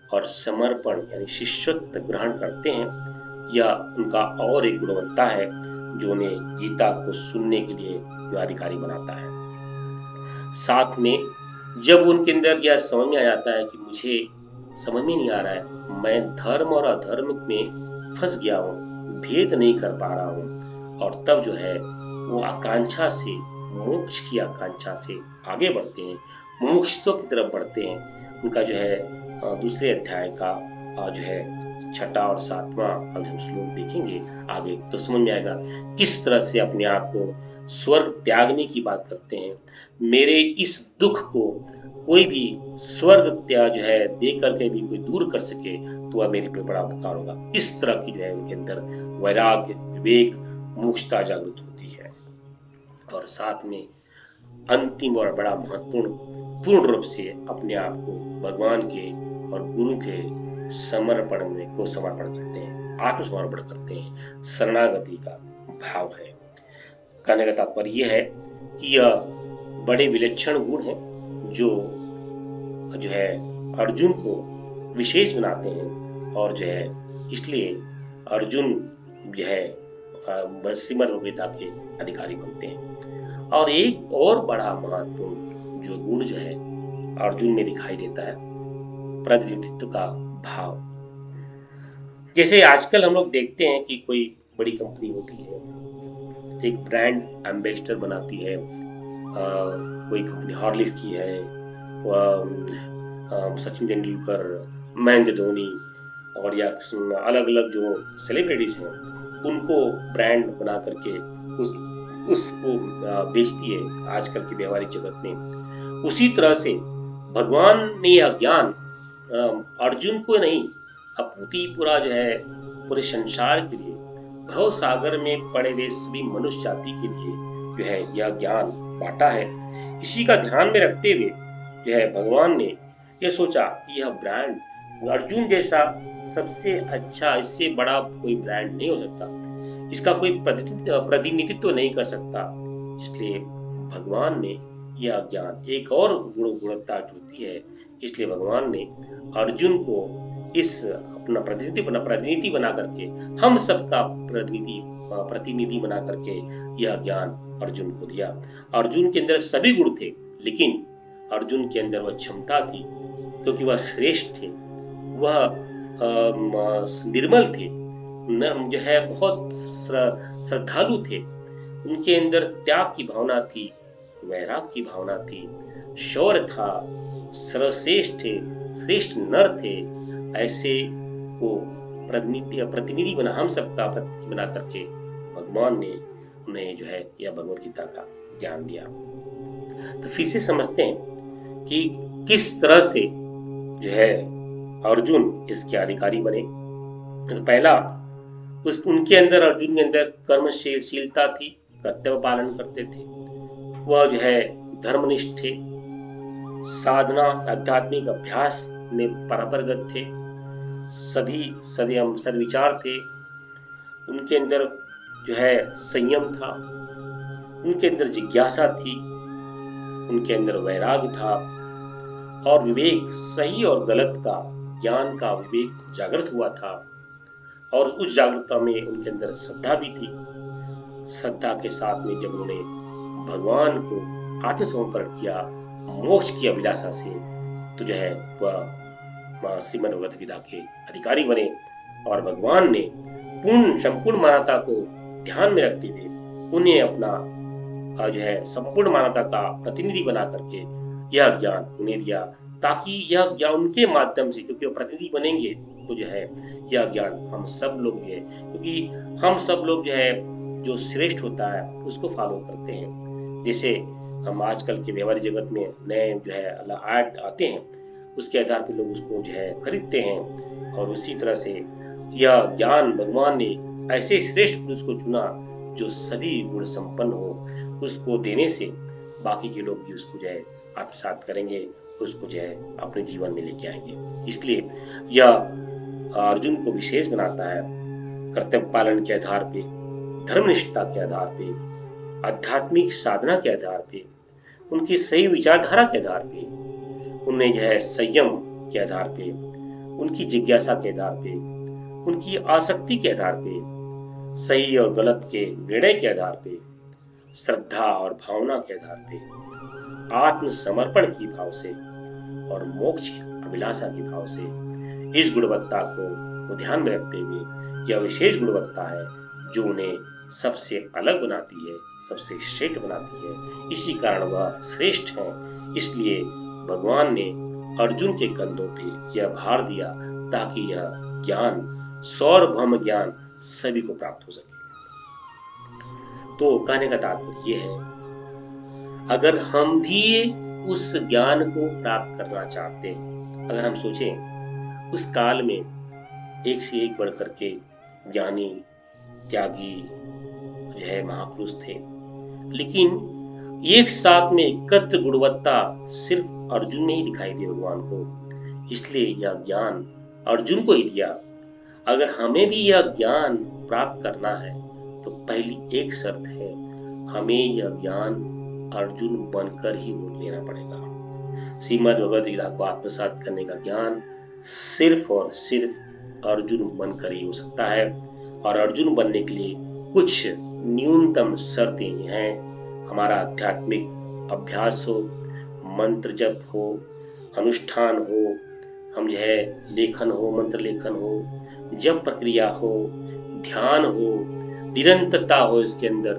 S1: और समर्पण यानी शिष्यत्व ग्रहण करते हैं। यह उनका और एक गुणवत्ता है जो उन्हें गीता को सुनने के लिए अधिकारी बनाता है। साथ में जब उनके अंदर यह समझ में आ जाता है कि मुझे समझ में नहीं आ रहा है, मैं धर्म और अधर्म में फंस गया हूँ, भेद नहीं कर पा रहा हूँ, और तब जो है वो आकांक्षा से, मोक्ष की आकांक्षा से आगे बढ़ते हैं, मोक्षों की तरफ बढ़ते हैं। उनका जो है दूसरे अध्याय का जो है 6वां और 7वां अब हम श्लोक देखेंगे आगे तो समझ में आएगा किस तरह से अपने आप को स्वर्ग त्यागने की बात करते हैं। मेरे इस दुख को कोई भी स्वर्ग त्याग जो है दे करके भी कोई दूर कर सके तो वह मेरे पे बड़ा उपकार होगा। इस तरह की जो है उनके अंदर वैराग्य, विवेक, मोक्षता जागृत होती है। और साथ में अंतिम और बड़ा महत्वपूर्ण, पूर्ण रूप से अपने आप को भगवान के और गुरु के समर्पण करते हैं, आत्मसमर्पण करते हैं, शरणागति का भाव है। कहने का तात्पर्य यह है कि यह बड़े विलक्षण गुण हैं जो है अर्जुन को विशेष बनाते हैं। और जो है इसलिए अर्जुन जो है श्रीमद् भगवद गीता के अधिकारी बनते हैं। और एक और बड़ा महत्वपूर्ण जो गुण जो है अर्जुन में दिखाई देता है, प्रतिनिधित्व का भाव। जैसे आजकल हम लोग देखते हैं कि कोई बड़ी कंपनी होती है, एक ब्रांड एम्बेसडर बनाती है, कोई कंपनी हॉर्लिक्स की है, सचिन तेंदुलकर, महेंद्र धोनी और या अलग अलग जो सेलिब्रिटीज हैं उनको ब्रांड बना करके उसको बेचती है आजकल की व्यवहारिक जगत में। उसी तरह से भगवान ने यह ज्ञान अर्जुन को नहीं, अपूर्ति पूरा जो है पूरे संसार के लिए, भव सागर में पड़े हुए सभी मनुष्य जाति के लिए जो है यह ज्ञान बांटा है। इसी का ध्यान में रखते हुए जो है भगवान ने यह सोचा कि यह ब्रांड अर्जुन जैसा सबसे अच्छा, इससे बड़ा कोई ब्रांड नहीं हो सकता। इसका कोई प्रतिनिधित्व नहीं कर सकता। इसलिए भगवान ने यह ज्ञान एक और गुणवत्ता जुड़ती है। इसलिए भगवान ने अर्जुन को इस अपना प्रतिनिधि बना करके, हम सबका प्रतिनिधि बना करके यह ज्ञान अर्जुन को दिया। अर्जुन के अंदर सभी गुण थे, लेकिन अर्जुन के अंदर वह क्षमता थी, क्योंकि वह श्रेष्ठ थे, वह निर्मल थे, जो है बहुत श्रद्धालु थे। उनके अंदर त्याग की भावना थी, वैराग की भावना थी, शौर्य था, सर्वश्रेष्ठ थे, श्रेष्ठ नर थे। ऐसे को प्रतिनिधि बना, हम सबका प्रतिनिधि बना करके भगवान ने उन्हें जो है यह भगवत गीता का ज्ञान दिया। तो फिर से समझते हैं कि किस तरह से जो है अर्जुन इसके अधिकारी बने। तो पहला, उनके अंदर, अर्जुन के अंदर कर्मशीलता थी, कर्तव्य पालन करते थे, वह जो है धर्मनिष्ठ थे, साधना आध्यात्मिक अभ्यास में पारंगत थे, सद्विचार थे, उनके अंदर जो है संयम था, उनके अंदर जिज्ञासा थी, उनके अंदर वैराग था, और विवेक, सही और गलत का, ज्ञान का विवेक जागृत हुआ था। और उस जागरूकता में उनके अंदर श्रद्धा भी थी। श्रद्धा के साथ में जब उन्होंने भगवान को आत्मसमर्पण किया मोक्ष की अभिलाषा से, तो जो है वह श्रीमद् भगवत गीता के अधिकारी बने। और भगवान ने संपूर्ण मानवता को ध्यान में रखते हुए उन्हें अपना जो है संपूर्ण मानवता का प्रतिनिधि बना करके यह ज्ञान उन्हें दिया, ताकि यह ज्ञान उनके माध्यम से, क्योंकि वो प्रतिनिधि बनेंगे, तो जो है यह ज्ञान हम सब लोग है, क्योंकि हम सब लोग जो है जो श्रेष्ठ होता है उसको फॉलो करते हैं। जैसे हम आजकल के व्यवहारिक जगत में नए जो है आर्ट आते हैं, उसके आधार पर लोग उसको जो है खरीदते हैं। और उसी तरह से यह ज्ञान भगवान ने ऐसे श्रेष्ठ पुरुष को चुना जो सभी गुण संपन्न हो, उसको देने से बाकी के लोग भी उसको जो है आत्मसात करेंगे, उसको जो है अपने जीवन में लेके आएंगे। इसलिए यह अर्जुन को विशेष बनाता है। कर्तव्य पालन के आधार पे, धर्मनिष्ठा के आधार पे, आध्यात्मिक साधना के आधार पे, उनकी सही विचारधारा के आधार पे, उन्हें जो है संयम के आधार पे, उनकी जिज्ञासा के आधार पे, उनकी आसक्ति के आधार पे, सही और गलत के निर्णय के आधार पे, श्रद्धा और भावना के आधार पे, आत्मसमर्पण की भाव से और मोक्ष की अभिलाषा की भाव से, इस गुणवत्ता को ध्यान में रखते हुए, यह विशेष गुणवत्ता है जो उन्हें सबसे अलग बनाती है, सबसे श्रेष्ठ बनाती है। इसी कारण वह श्रेष्ठ है। इसलिए भगवान ने अर्जुन के कंधों पे यह भार दिया, ताकि यह ज्ञान, सार्वभौम ज्ञान सभी को प्राप्त हो सके। तो कहने का तात्पर्य यह है, अगर हम भी उस ज्ञान को प्राप्त करना चाहते हैं, अगर हम सोचें उस काल में एक से एक बढ़ करके ज्ञानी, त्यागी जो है महापुरुष थे, लेकिन एक साथ में एकत्र गुणवत्ता सिर्फ अर्जुन में ही दिखाई दी भगवान को। इसलिए यह ज्ञान अर्जुन को ही दिया। अगर हमें भी यह ज्ञान प्राप्त करना है तो पहली एक शर्त है, हमें यह ज्ञान अर्जुन बनकर ही लेना पड़ेगा। श्रीमद् भगवद गीता को आत्मसात करने का ज्ञान सिर्फ और सिर्फ अर्जुन बनकर ही हो सकता है। और अर्जुन बनने के लिए कुछ न्यूनतम शर्तें हैं। हमारा आध्यात्मिक अभ्यास हो, मंत्र जप हो, अनुष्ठान हो, हम जो है लेखन हो, मंत्र लेखन हो, जप प्रक्रिया हो, ध्यान हो, निरंतरता हो, इसके अंदर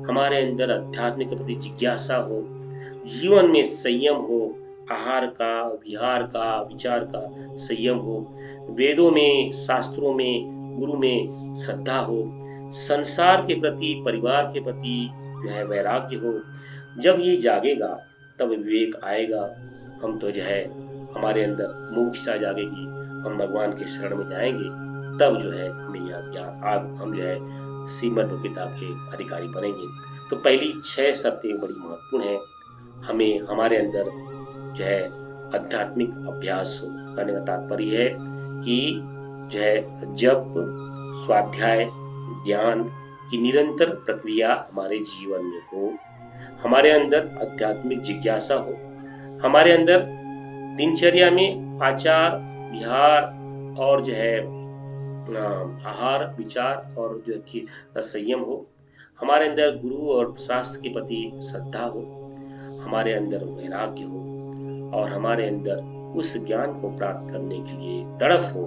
S1: हमारे अंदर अध्यात्मिक प्रति जिज्ञासा हो, जीवन में संयम हो, आहार का, विहार का, विचार का संयम हो, वेदों में, शास्त्रों में, गुरु में श्रद्धा हो, संसार के प्रति, परिवार के प्रति जो है वैराग्य हो। जब ये जागेगा तब विवेक आएगा। हम तो जो है हमारे अंदर मुमुक्षुता जागेगी, हम भगवान के शरण में जाएंगे, तब जो है हमें यह ज्ञान, हम जो है श्रीमद् भगवद गीता के अधिकारी बनेंगे। तो पहली 6 शर्तें बड़ी महत्वपूर्ण हैं। हमें हमारे अंदर जो है आध्यात्मिक अभ्यास हो। करने का तात्पर्य है कि जो है जप, स्वाध्याय, ध्यान, कि निरंतर प्रक्रिया हमारे जीवन में हो, हमारे अंदर आध्यात्मिक जिज्ञासा हो, हमारे अंदर दिनचर्या में आचार विहार और जो है आहार विचार और जो है कि संयम हो, हमारे अंदर गुरु और शास्त्र के प्रति श्रद्धा हो, हमारे अंदर वैराग्य हो और हमारे अंदर उस ज्ञान को प्राप्त करने के लिए तड़फ हो,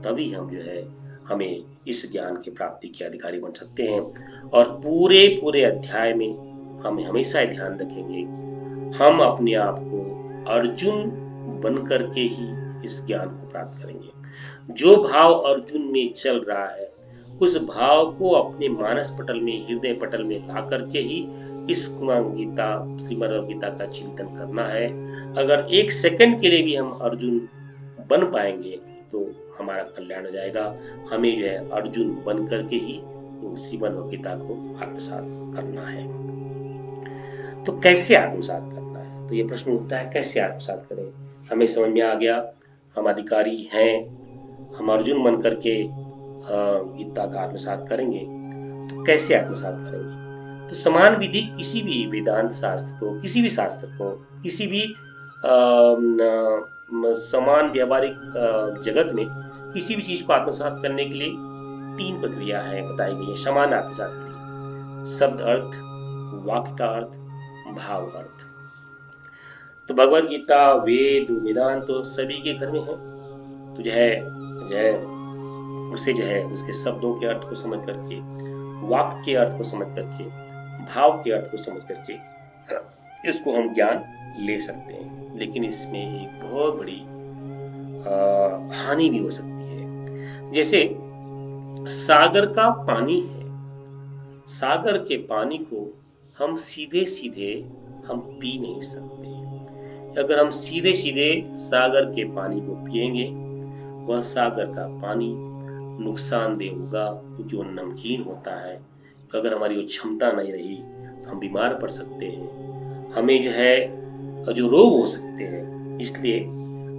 S1: तभी हम जो है हमें इस ज्ञान की प्राप्ति के अधिकारी बन सकते हैं। और पूरे पूरे अध्याय में हम हमेशा ध्यान रखेंगे, हम अपने आप को अर्जुन बन करके ही इस ज्ञान को प्राप्त करेंगे। जो भाव अर्जुन में चल रहा है उस भाव को अपने मानस पटल में, हृदय पटल में ला करके ही इस गीता, श्रीमद् गीता का चिंतन करना है। अगर एक सेकंड के लिए भी हम अर्जुन बन पाएंगे तो हमारा कल्याण हो जाएगा। हमें जो है अर्जुन बन करके ही श्रीमद् गीता को आत्मसात करना है। तो कैसे आत्मसात करना है, तो ये प्रश्न उठता है, कैसे आत्मसात करें। हमें समझ में आ गया, हम अधिकारी हैं, हम अर्जुन बन करके गीता का आत्मसात करेंगे। तो कैसे आत्मसात करेंगे? तो समान विधि किसी भी वेदांत शास्त्र को, किसी भी शास्त्र को, किसी भी समान व्यावहारिक जगत में किसी भी चीज को आत्मसात करने के लिए 3 प्रक्रिया है बताई गई है समान आत्मसात के लिए: शब्द अर्थ, वाक्य का अर्थ, भाव अर्थ। तो भगवद गीता, वेद, वेदांत तो सभी के घर में है। तो जो है उसे जो है उसके शब्दों के अर्थ को समझ करके, वाक्य के अर्थ को समझ करके, भाव के अर्थ को समझ करके इसको हम ज्ञान ले सकते हैं। लेकिन इसमें एक बहुत बड़ी हानि भी हो सकती है। जैसे सागर का पानी है, सागर के पानी को हम सीधे सीधे हम पी नहीं सकते। अगर हम सीधे सीधे सागर के पानी को पिएंगे, वह सागर का पानी नुकसानदेह होगा, क्योंकि वह नमकीन होता है। अगर हमारी वो क्षमता नहीं रही तो हम बीमार पड़ सकते हैं, हमें जो है जो रोग हो सकते हैं। इसलिए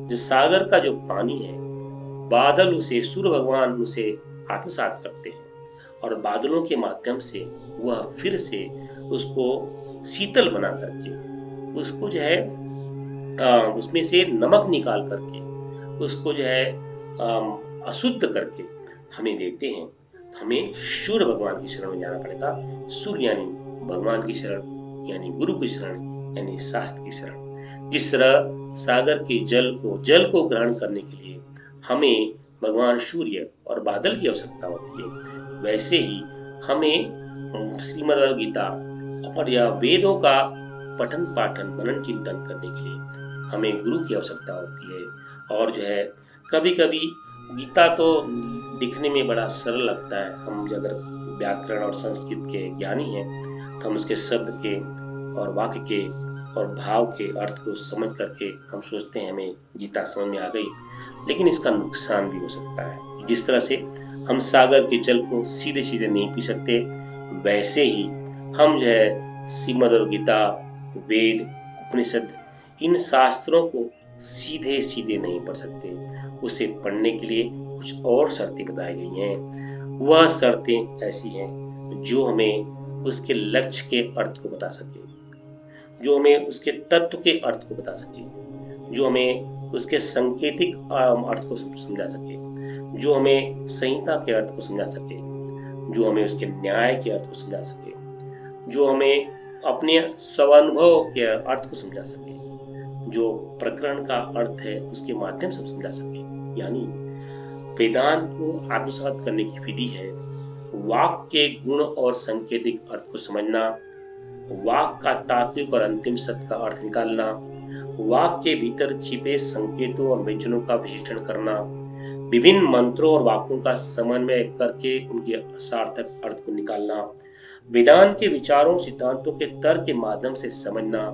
S1: जो सागर का जो पानी है, बादल उसे, सूर्य भगवान उसे आत्मसात करते हैं और बादलों के माध्यम से वह फिर से उसको शीतल बना करके, उसको जो है उसमें से नमक निकाल करके, उसको जो है अशुद्ध करके हमें देते हैं। तो हमें सूर्य भगवान की शरण में जाना पड़ेगा। सूर्य यानी भगवान की शरण, यानी गुरु की शरण, यानी शास्त्र की शरण। जिस तरह सागर के जल को ग्रहण करने के लिए हमें भगवान सूर्य और बादल की आवश्यकता होती है, वैसे ही हमें श्रीमद् गीता और या वेदों का पठन पाठन मनन चिंतन करने के लिए हमें गुरु की आवश्यकता होती है। और जो है कभी कभी गीता तो दिखने में बड़ा सरल लगता है, हम अगर व्याकरण और संस्कृत के ज्ञानी हैं तो हम उसके शब्द के और वाक्य के और भाव के अर्थ को समझ करके हम सोचते हैं हमें गीता समझ में आ गई। लेकिन इसका नुकसान भी हो सकता है। जिस तरह से हम सागर के जल को सीधे सीधे नहीं पी सकते, वैसे ही हम जो है श्रीमद् गीता, वेद, उपनिषद, इन शास्त्रों को सीधे सीधे नहीं पढ़ सकते। उसे पढ़ने के लिए कुछ और शर्तें बताई गई हैं। वह शर्तें ऐसी हैं जो हमें उसके लक्ष्य के अर्थ को बता सके, जो हमें उसके तत्व के अर्थ को बता सके, जो हमें उसके सांकेतिक अर्थ को समझा सके, जो हमें संहिता के अर्थ को समझा सके, जो हमें उसके न्याय के अर्थ को समझा सके, जो हमें अपने स्वानुभव के अर्थ को समझा सके, जो प्रकरण का अर्थ है उसके माध्यम से समझा सके। यानी वेदांत को आत्मसात करने की विधि है वाक के गुण और सांकेतिक अर्थ को समझना, वाक का तात्विक और अंतिम सत्य का अर्थ निकालना, वाक के भीतर छिपे संकेतों और व्यंजनों का विश्लेषण करना, विभिन्न मंत्रों और वाक्यों का समन्वय करके उनके सार्थक अर्थ को निकालना, वेदांत के विचारों सिद्धांतों के तर्क के माध्यम से समझना,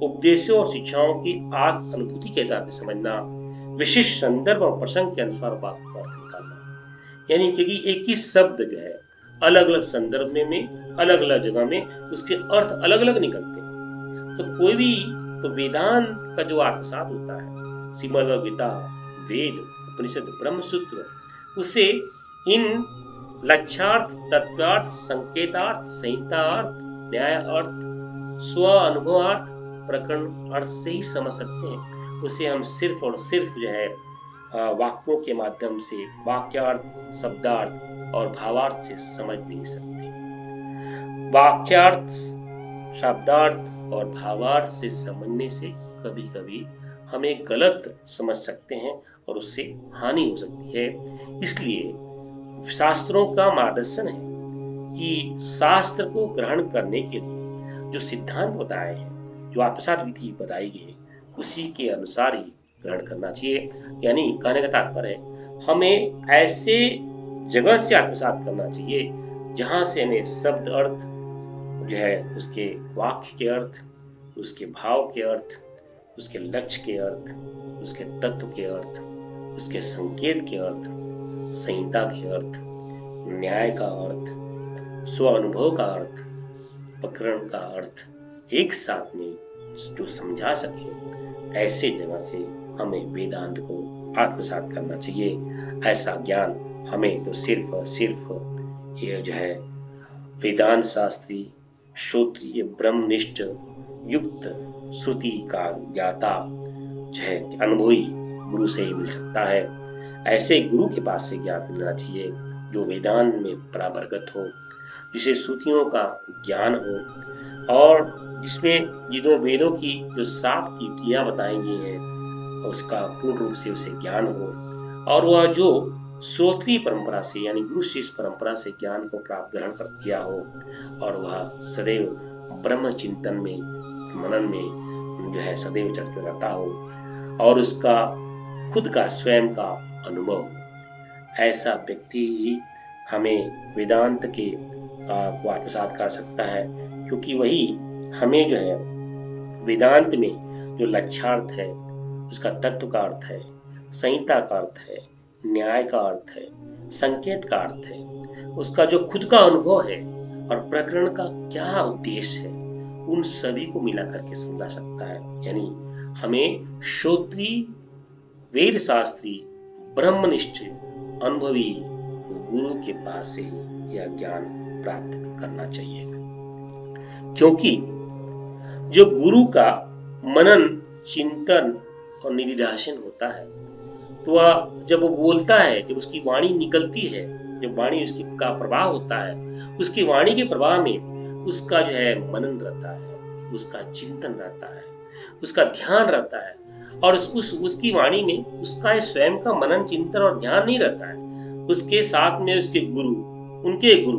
S1: उपदेशों और शिक्षाओं की आत्म अनुभूति के आधार पर समझना, विशिष्ट संदर्भ और प्रसंग के अनुसार वाक्य का अर्थ निकालना। यानी कि एक ही शब्द जो है अलग अलग संदर्भ में अलग अलग जगह में उसके अर्थ अलग अलग निकलते हैं। तो कोई भी तो वेदांत का जो आत्मसात होता है, श्रीमद् गीता, वेद, उपनिषद, ब्रह्मसूत्र, उसे इन लक्ष्यार्थ, तत्वार्थ, संकेतार्थ, संहितार्थ, न्याय अर्थ, स्व अनुभवार्थ, प्रकरण अर्थ से ही समझ सकते हैं। उसे हम सिर्फ और सिर्फ जो है वाक्यों के माध्यम से, वाक्यार्थ, शब्दार्थ और भावार्थ से समझ नहीं सकते। वाक्यार्थ, शब्दार्थ और भावार्थ से समझने से कभी कभी हमें गलत समझ सकते हैं और उससे हानि हो सकती है। इसलिए शास्त्रों का मार्गदर्शन है कि शास्त्र को ग्रहण करने के लिए जो सिद्धांत बताए हैं, जो आत्मसात विधि बताई गई है, उसी के अनुसार ही ग्रहण करना चाहिए। यानी कहने का तात्पर्य है हमें ऐसे जगह से आत्मसात करना चाहिए जहां से हमें शब्द अर्थ जो है, उसके वाक्य के अर्थ, उसके भाव के अर्थ, उसके लक्ष्य के अर्थ, उसके तत्व के अर्थ, उसके संकेत के अर्थ, संहिता के अर्थ, न्याय का अर्थ, स्व अनुभव का अर्थ, प्रकरण का अर्थ एक साथ में जो समझा सके, ऐसे जगह से हमें वेदांत को आत्मसात करना चाहिए। ऐसा ज्ञान हमें तो सिर्फ और सिर्फ ये जो है वेदांत शास्त्री, श्रोत्रिय, ब्रह्मनिष्ठ, युक्त, श्रुति का ज्ञाता जो है अनुभवी गुरु से ही मिल सकता है। ऐसे गुरु के पास से ज्ञान मिलना चाहिए जो वेदांत में पराभरगत हो, जिसे श्रुतियों का ज्ञान हो और जिसमें जिन वेदों की जो 7 कीर्तियां बताई गई हैं उसका पूर्ण रूप से उसे ज्ञान हो, और वह जो श्रोत्रीय परंपरा से यानी गुरु शिष्य परंपरा से ज्ञान को प्राप्त ग्रहण कर किया हो, और वह सदैव ब्रह्म चिंतन में, मनन में जो है सदैव चर्चा करता हो और उसका खुद का स्वयं का अनुभव। ऐसा व्यक्ति ही हमें वेदांत के को आत्मसात कर सकता है, क्योंकि वही हमें जो है वेदांत में जो लक्ष्यार्थ है, उसका तत्व का अर्थ है, संहिता का अर्थ है, न्याय का अर्थ है, संकेत का अर्थ है, उसका जो खुद का अनुभव है और प्रकरण का क्या उद्देश्य है, उन सभी को मिला करके समझा सकता है। यानी हमें श्रोत्री, वेद शास्त्री, ब्रह्मनिष्ठ, अनुभवी गुरु के पास से ही यह ज्ञान प्राप्त करना चाहिए, क्योंकि जो गुरु का मनन, चिंतन और निधिध्यासन होता है, तो वह जब वो बोलता है, जब उसकी वाणी निकलती है, जब वाणी उसकी का प्रवाह होता है, उसकी वाणी के प्रवाह में उसका जो है मनन रहता है, उसका चिंतन रहता है, उसका ध्यान रहता है, और उसकी वाणी में उसका स्वयं का मनन, चिंतन और ध्यान नहीं रहता है। उसके साथ में उसके गुरु, उनके गुरु,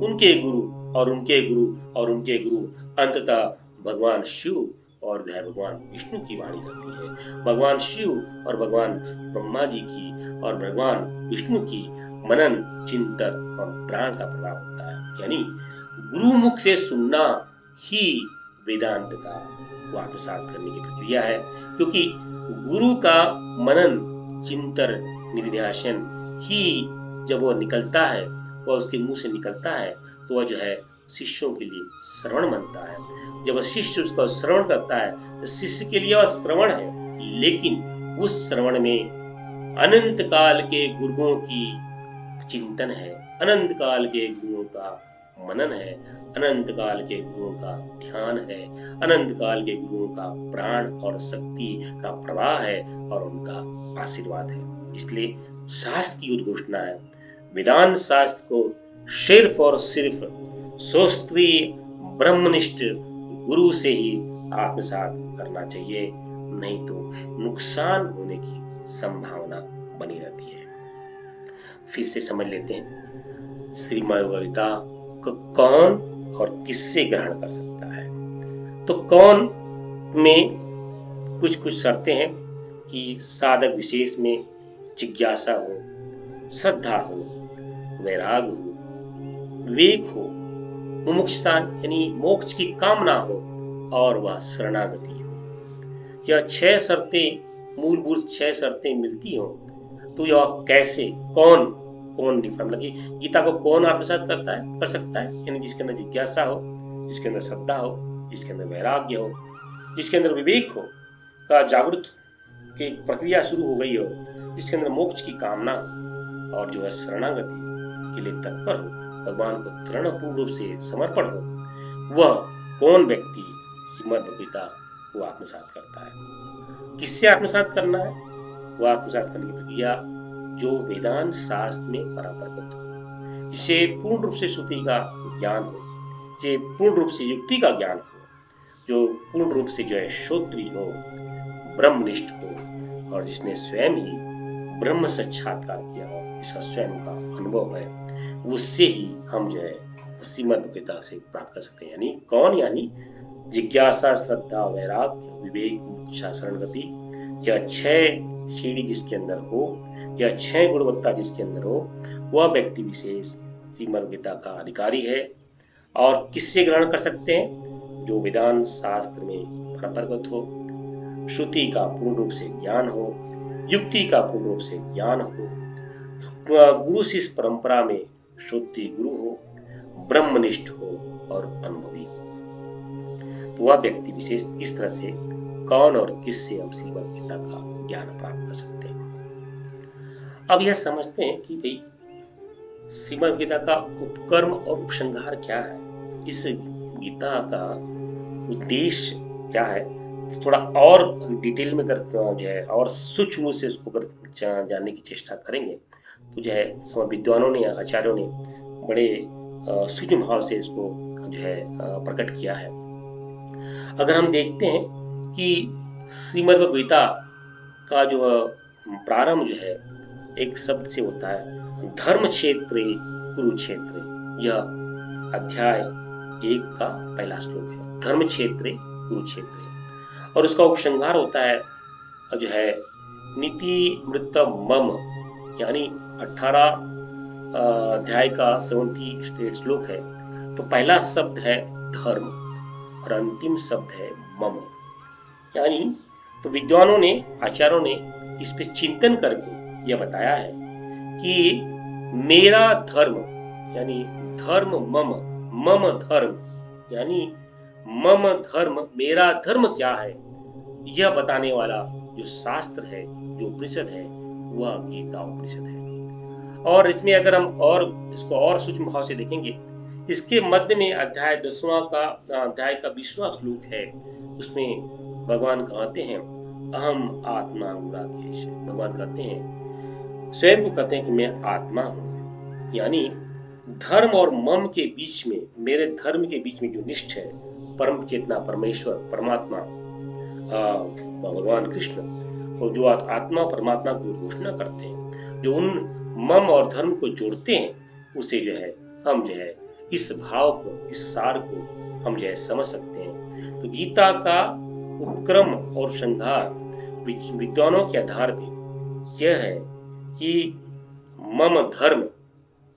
S1: उनके गुरु और उनके गुरु और उनके गुरु, अंततः भगवान शिव और भगवान विष्णु की वाणी रहती है। भगवान शिव और भगवान ब्रह्मा जी की और भगवान विष्णु की मनन, चिंतन और प्राण का प्रभाव होता है। यानी गुरुमुख से सुनना ही वेदांत का आत्मसात करने की प्रक्रिया है, क्योंकि गुरु का मनन, चिंतन, निधिध्यासन ही जब वो निकलता है, वह उसके मुंह से निकलता है, तो वह जो है शिष्यों के लिए श्रवण बनता है। जब शिष्य उसका श्रवण करता है तो शिष्य के लिए वह श्रवण है, लेकिन उस श्रवण में अनंत काल के गुरुओं की चिंतन है, अनंत काल के गुरुओं का मनन है, अनंत काल के गुरुओं का ध्यान है, अनंत काल के गुरुओं का प्राण और शक्ति का प्रवाह है और उनका आशीर्वाद है। इसलिए शास्त्र की उद्घोषणा है, वेदांत शास्त्र को सिर्फ और सिर्फ शास्त्रीय ब्रह्मनिष्ठ गुरु से ही आत्मसात करना चाहिए, नहीं तो नुकसान होने की संभावना बनी रहती है। फिर से समझ लेते हैं, श्रीमद् भगवद गीता को कौन और किससे ग्रहण कर सकता है। तो कौन में कुछ कुछ शर्तें हैं कि साधक विशेष में जिज्ञासा हो, श्रद्धा हो, वैराग हो, विवेक हो, मुमुक्षुता यानी मोक्ष की कामना हो और वह शरणागति हो। यह 6 शर्तें, मूलभूत 6 शर्तें मिलती हो तो यह कैसे, कौन मतलब कि गीता को कौन आत्मसात कर सकता है, यानी जिसके अंदर जिज्ञासा हो, जिसके अंदर श्रद्धा हो, जिसके अंदर वैराग्य हो, जिसके अंदर विवेक हो, का जागृत की प्रक्रिया शुरू हो गई हो, जिसके अंदर मोक्ष की कामना हो और जो है शरणागति। के लिए तत्पर हो, भगवान को तृणपूर्ण रूप से समर्पण हो, वह कौन व्यक्ति श्रीमद् भगवद गीता को आत्मसात करता है। किससे आत्मसात करना है? वह आत्मसात करने की प्रक्रिया जो वेदांत शास्त्र में पराप्रगत हो, जिसे पूर्ण रूप से श्रुति का ज्ञान हो, जिसे पूर्ण रूप से युक्ति का ज्ञान हो, जो पूर्ण रूप से जो है श्रोत्री हो, ब्रह्मनिष्ठ हो, और जिसने स्वयं ही ब्रह्म साक्षात्कार किया हो, जिसका स्वयं का अनुभव है, उससे ही हम जो है श्रीमद् भगवद गीता से प्राप्त कर सकते हैं। यानी कौन? यानी जिज्ञासा, श्रद्धा, वैराग्य, विवेक, इच्छा, शरणगति, यह 6 सीढ़ी जिसके अंदर हो, यह 6 गुणवत्ता जिसके अंदर हो, वह व्यक्ति विशेष श्रीमद् भगवद गीता का अधिकारी है। और किससे ग्रहण कर सकते हैं? जो वेदांत शास्त्र में प्रगत हो, श्रुति का पूर्ण रूप से ज्ञान हो, युक्ति का पूर्ण रूप से ज्ञान हो, गुरु शिष्य परंपरा में श्रुति गुरु हो, ब्रह्मनिष्ठ हो और अनुभवी हो। तो वह व्यक्ति विशेष इस तरह से कौन और किससे हम श्रीमद् भगवद गीता का ज्ञान प्राप्त कर सकते हैं। अब यह समझते हैं कि भाई श्रीमद् भगवद गीता का उपकर्म और उपसंहार क्या है, इस गीता का उद्देश्य क्या है, थोड़ा और डिटेल में जो है और सूक्ष्म से इसको जानने की चेष्टा करेंगे तो जो है सब विद्वानों ने, आचार्यों ने बड़े सूक्ष्म भाव से इसको जो है प्रकट किया है। अगर हम देखते हैं कि श्रीमद् भगवद गीता का जो प्रारंभ जो है एक शब्द से होता है, धर्म क्षेत्रे कुरुक्षेत्रे। यह अध्याय 1 का पहला श्लोक है, धर्म क्षेत्रे कुरुक्षेत्रे। और उसका उपसंहार होता है जो है नीति मृत मम, यानी 18 अध्याय का 78 श्लोक है। तो पहला शब्द है धर्म और अंतिम शब्द है मम। यानी तो विद्वानों ने, आचार्यों ने इस पे चिंतन करके यह बताया है कि मेरा धर्म यानी धर्म मम, मम धर्म यानी मम धर्म, मेरा धर्म क्या है, यह बताने वाला जो शास्त्र है, जो उपनिषद है, वह गीता उपनिषद है। और इसमें अगर हम और इसको और सूक्ष्म भाव से देखेंगे, इसके मध्य में अध्याय 10वां का अध्याय का 20वां श्लोक है। उसमें भगवान कहते हैं अहम आत्मा गुणाकेश। भगवान कहते हैं, स्वयं को कहते हैं कि मैं आत्मा हूं। यानी धर्म और मम के बीच में, मेरे धर्म के बीच में जो निष्ठ है, परम चेतना परमेश्वर परमात्मा भगवान कृष्ण, और जो आत्मा परमात्मा की घोषणा करते हैं, जो उन मम और धर्म को जोड़ते हैं, उसे जो है हम जो है इस भाव को, इस सार को हम जो है समझ सकते हैं। तो गीता का उपक्रम और श्रृंगार विद्वानों के आधार पर यह है कि मम धर्म,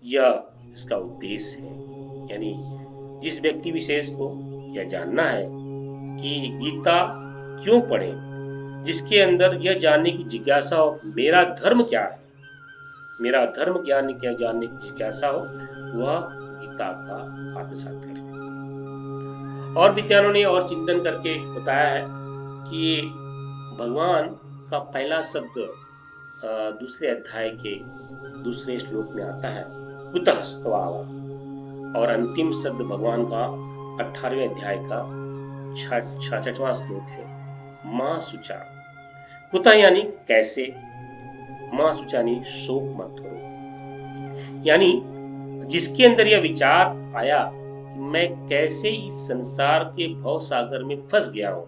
S1: यह इसका उद्देश्य है। यानी जिस व्यक्ति विशेष को यह जानना है कि गीता क्यों पढ़े, जिसके अंदर यह जानने की जिज्ञासा हो मेरा धर्म क्या है, मेरा धर्म ज्ञान क्या जानने की जिज्ञासा हो, वह गीता का आत्मसात करे। और विद्वानों ने और चिंतन करके बताया है कि भगवान का पहला शब्द दूसरे अध्याय के दूसरे श्लोक में आता है कुतः स्वभाव, और अंतिम शब्द भगवान का 18वें अध्याय का 66वां श्लोक है मां शुचा। कुतः यानी कैसे, मां शुचा यानी शोक मत करो। यानी जिसके अंदर यह विचार आया कि मैं कैसे इस संसार के भव सागर में फंस गया हूं,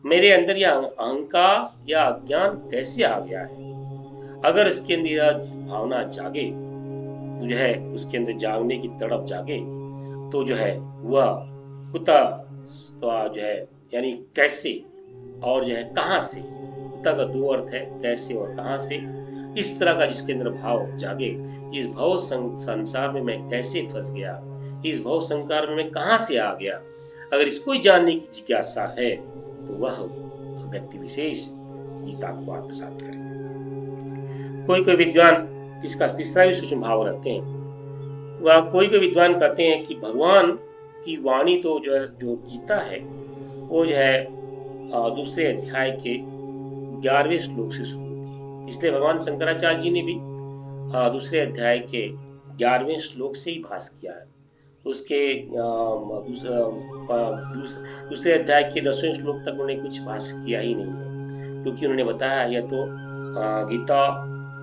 S1: मेरे अंदर यह अहंकार या अज्ञान कैसे आ गया है, अगर इसके अंदर यह भावना जागे, जो है उसके अंदर जागने की तड़प जागे, तो जो है वह कुतः जो है यानी कैसे और जो है कहां से, कुतः का 2 अर्थ है, कैसे और कहां से। इस तरह का जिसके अंदर भाव जागे, इस भव संसार में मैं कैसे फंस गया, इस भव संसार में मैं कहां से आ गया, अगर इसको जानने की जिज्ञासा है तो वह व्यक्ति विशेष गीता को आत्मसात करे। कोई कोई विद्वान इसका तीसरा भी सूक्ष्म भाव रखते हैं। वह कोई कोई विद्वान कहते हैं कि भगवान की वाणी तो जो है, जो गीता है, वो जो है दूसरे अध्याय के 11वें श्लोक से शुरू होती है। इसलिए भगवान शंकराचार्य जी ने भी दूसरे अध्याय के 11वें श्लोक से ही भास किया है। उसके दूसरे अध्याय के 10वें श्लोक तक उन्होंने कुछ भाष किया ही नहीं है, क्योंकि उन्होंने बताया यह तो गीता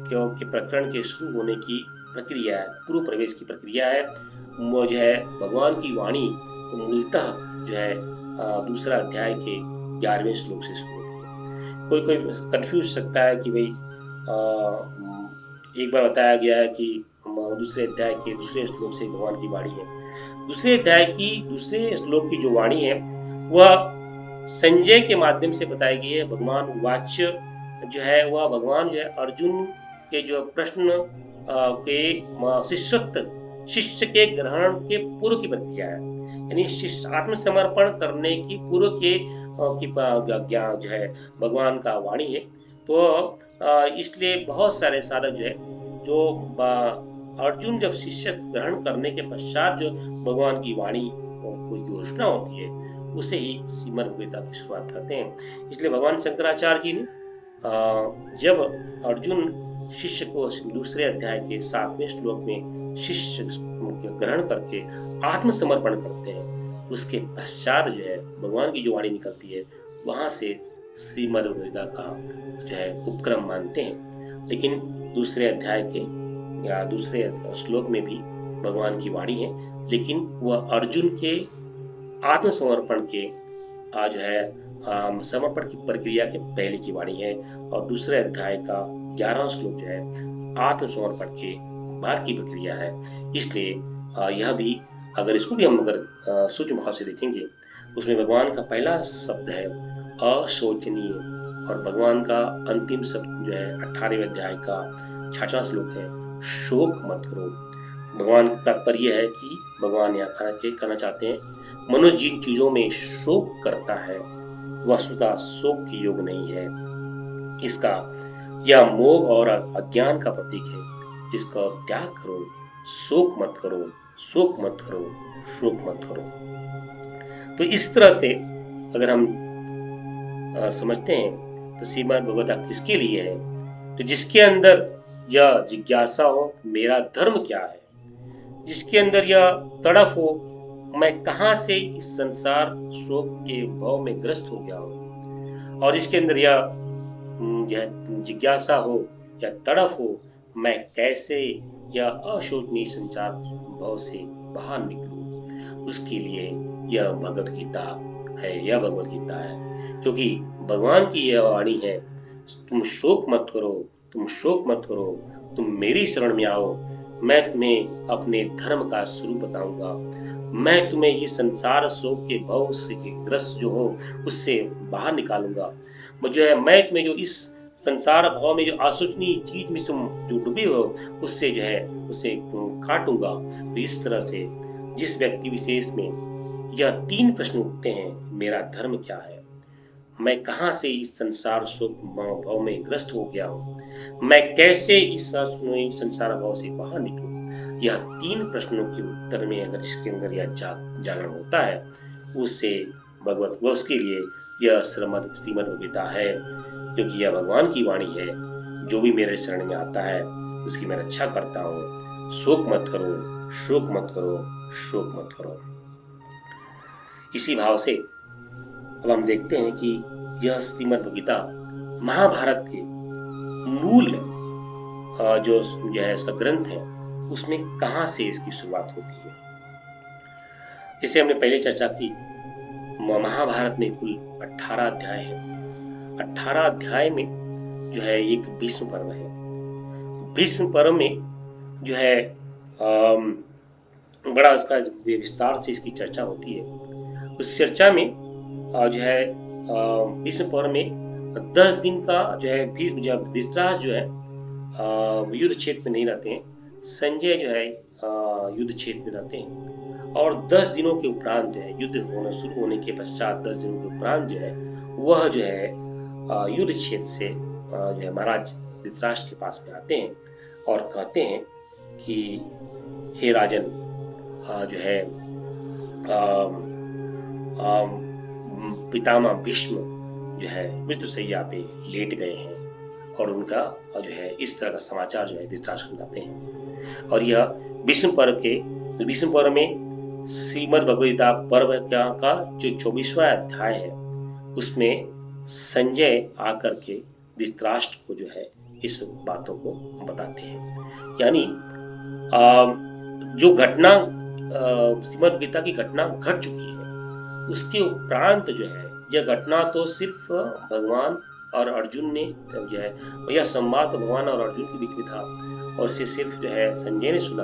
S1: के प्रकरण के शुरू होने की प्रक्रिया है, पूर्व प्रवेश की प्रक्रिया है। वो जो है भगवान की वाणी तो मूलतः जो है दूसरा अध्याय के 11वें श्लोक से शुरू होती है। कोई कोई कंफ्यूज सकता है कि भाई एक बार बताया गया है कि दूसरे अध्याय के दूसरे श्लोक से भगवान की वाणी है। दूसरे अध्याय की दूसरे श्लोक की जो वाणी है वह संजय के माध्यम से बताई गई है। भगवान वाच्य जो है वह भगवान जो है अर्जुन के जो प्रश्न के शिष्य के ग्रहण के पूर्व की प्रक्रिया है, यानी शिष्य आत्मसमर्पण करने की पूर्व के ज्ञान जो है भगवान का वाणी है। तो इसलिए बहुत सारे साधक जो है जो अर्जुन जब शिष्य ग्रहण करने के पश्चात जो भगवान की वाणी कोई घोषणा होती है उसे ही श्रीमद् भगवद्गीता की शुरुआत करते हैं। इसलिए भगवान शंकराचार्य जी ने जब अर्जुन शिष्य को दूसरे अध्याय के 7वें श्लोक में शिष्य ग्रहण करके आत्मसमर्पण करते हैं, उसके पश्चात जो है भगवान की जो वाणी निकलती है वहां से श्रीमद् भगवद्गीता का जो है उपक्रम मानते हैं। लेकिन दूसरे अध्याय के या दूसरे श्लोक में भी भगवान की वाणी है, लेकिन वह अर्जुन के आत्मसमर्पण के जो है समर्पण की प्रक्रिया के पहले की वाणी है, और दूसरे अध्याय का 11वां श्लोक जो है आत्मसमर्पण के बाद की प्रक्रिया है। इसलिए यह भी अगर इसको भी हम अगर सूक्ष्म भाव से देखेंगे, उसमें भगवान का पहला शब्द है अशोचनीय, और भगवान का अंतिम शब्द जो है 18वें अध्याय का 6वां श्लोक है शोक मत करो। भगवान का तात्पर्य है कि भगवान यहाँ कहना चाहते हैं मनुष्य जिन चीजों में शोक करता है वस्तुतः शोक की योग नहीं है, इसका यह मोह और अज्ञान का प्रतीक है। इसका त्याग करो, शोक मत करो, शोक मत करो, शोक मत करो। तो इस तरह से अगर हम समझते हैं तो श्रीमद् भगवद्गीता किसके लिए है? तो जिसके अंदर यह जिज्ञासा हो मेरा धर्म क्या है, जिसके अंदर यह तड़फ हो मैं कहां से इस संसार शोक के भाव में ग्रस्त हो गया हूं, और जिसके अंदर यह जिज्ञासा हो या तड़फ हो मैं कैसे यह अशोचनीय संसार भाव से बाहर निकलूं, उसके लिए यह भगवत गीता है, यह भगवत गीता है। क्योंकि भगवान की यह वाणी है तुम शोक मत करो, तुम शोक मत करो, तुम मेरी शरण में आओ, मैं तुम्हें अपने धर्म का स्वरूप बताऊंगा, मैं तुम्हें इस संसार शोक के भाव से ग्रस्त जो हो उससे बाहर निकालूंगा, मुझे है मैं तुम्हें जो इस संसार भाव में जो अशोचनीय चीज में तुम जो डूबे हो उससे जो है उसे काटूंगा। तो इस तरह से जिस व्यक्ति विशेष में यह 3 प्रश्न उठते हैं, मेरा धर्म क्या है, मैं कहां से इस संसार शोक भाव में ग्रस्त हो गया हूं, मैं कैसे इस संसार भाव से बाहर निकलूं, यह 3 प्रश्नों के उत्तर में अगर इसके अंदर यह जागरण होता है उससे भगवत उसके लिए यह श्रीमद् भगवद्गीता है, क्योंकि यह भगवान की वाणी है। जो भी मेरे शरण में आता है उसकी मैं रक्षा करता हूँ। शोक मत करो, शोक मत करो, शोक मत करो। इसी भाव से अब हम देखते हैं कि यह श्रीमद् भगवद्गीता महाभारत के मूल जो है इसका ग्रंथ है उसमें कहां से इसकी शुरुआत होती है। जैसे हमने पहले चर्चा की, महाभारत में कुल 18 अध्याय है। 18 अध्याय में जो है एक भीष्म पर्व है। भीष्म पर्व में जो है बड़ा उसका विस्तार से इसकी चर्चा होती है। उस चर्चा में जो है भीष्म पर्व में 10 दिन का जो है भीष्म धृतराष्ट्र जो है युद्ध क्षेत्र में नहीं रहते हैं, संजय जो है युद्ध क्षेत्र में रहते हैं, और 10 दिनों के उपरांत जो है युद्ध होना शुरू होने के पश्चात 10 दिनों के उपरांत जो है वह जो है युद्ध क्षेत्र से जो है महाराज धृतराष्ट्र के पास में आते हैं और कहते हैं कि हे राजन, जो है पितामह भीष्म जो है मृत्युशैया पे लेट गए हैं, और उनका जो है इस तरह का समाचार जो है धृतराष्ट्र को बताते हैं। और यह विष्णु पर्व में श्रीमद् भगवद गीता पर्व का जो 24वां अध्याय है, उसमें संजय आकर के धृतराष्ट्र को जो है इस बातों को बताते हैं। यानी जो घटना श्रीमद् गीता की घटना घट चुकी है, उसके उपरांत जो है यह घटना तो सिर्फ भगवान और अर्जुन ने जो है, यह संवाद भगवान और अर्जुन के बीच में था और इसे सिर्फ जो है संजय ने सुना।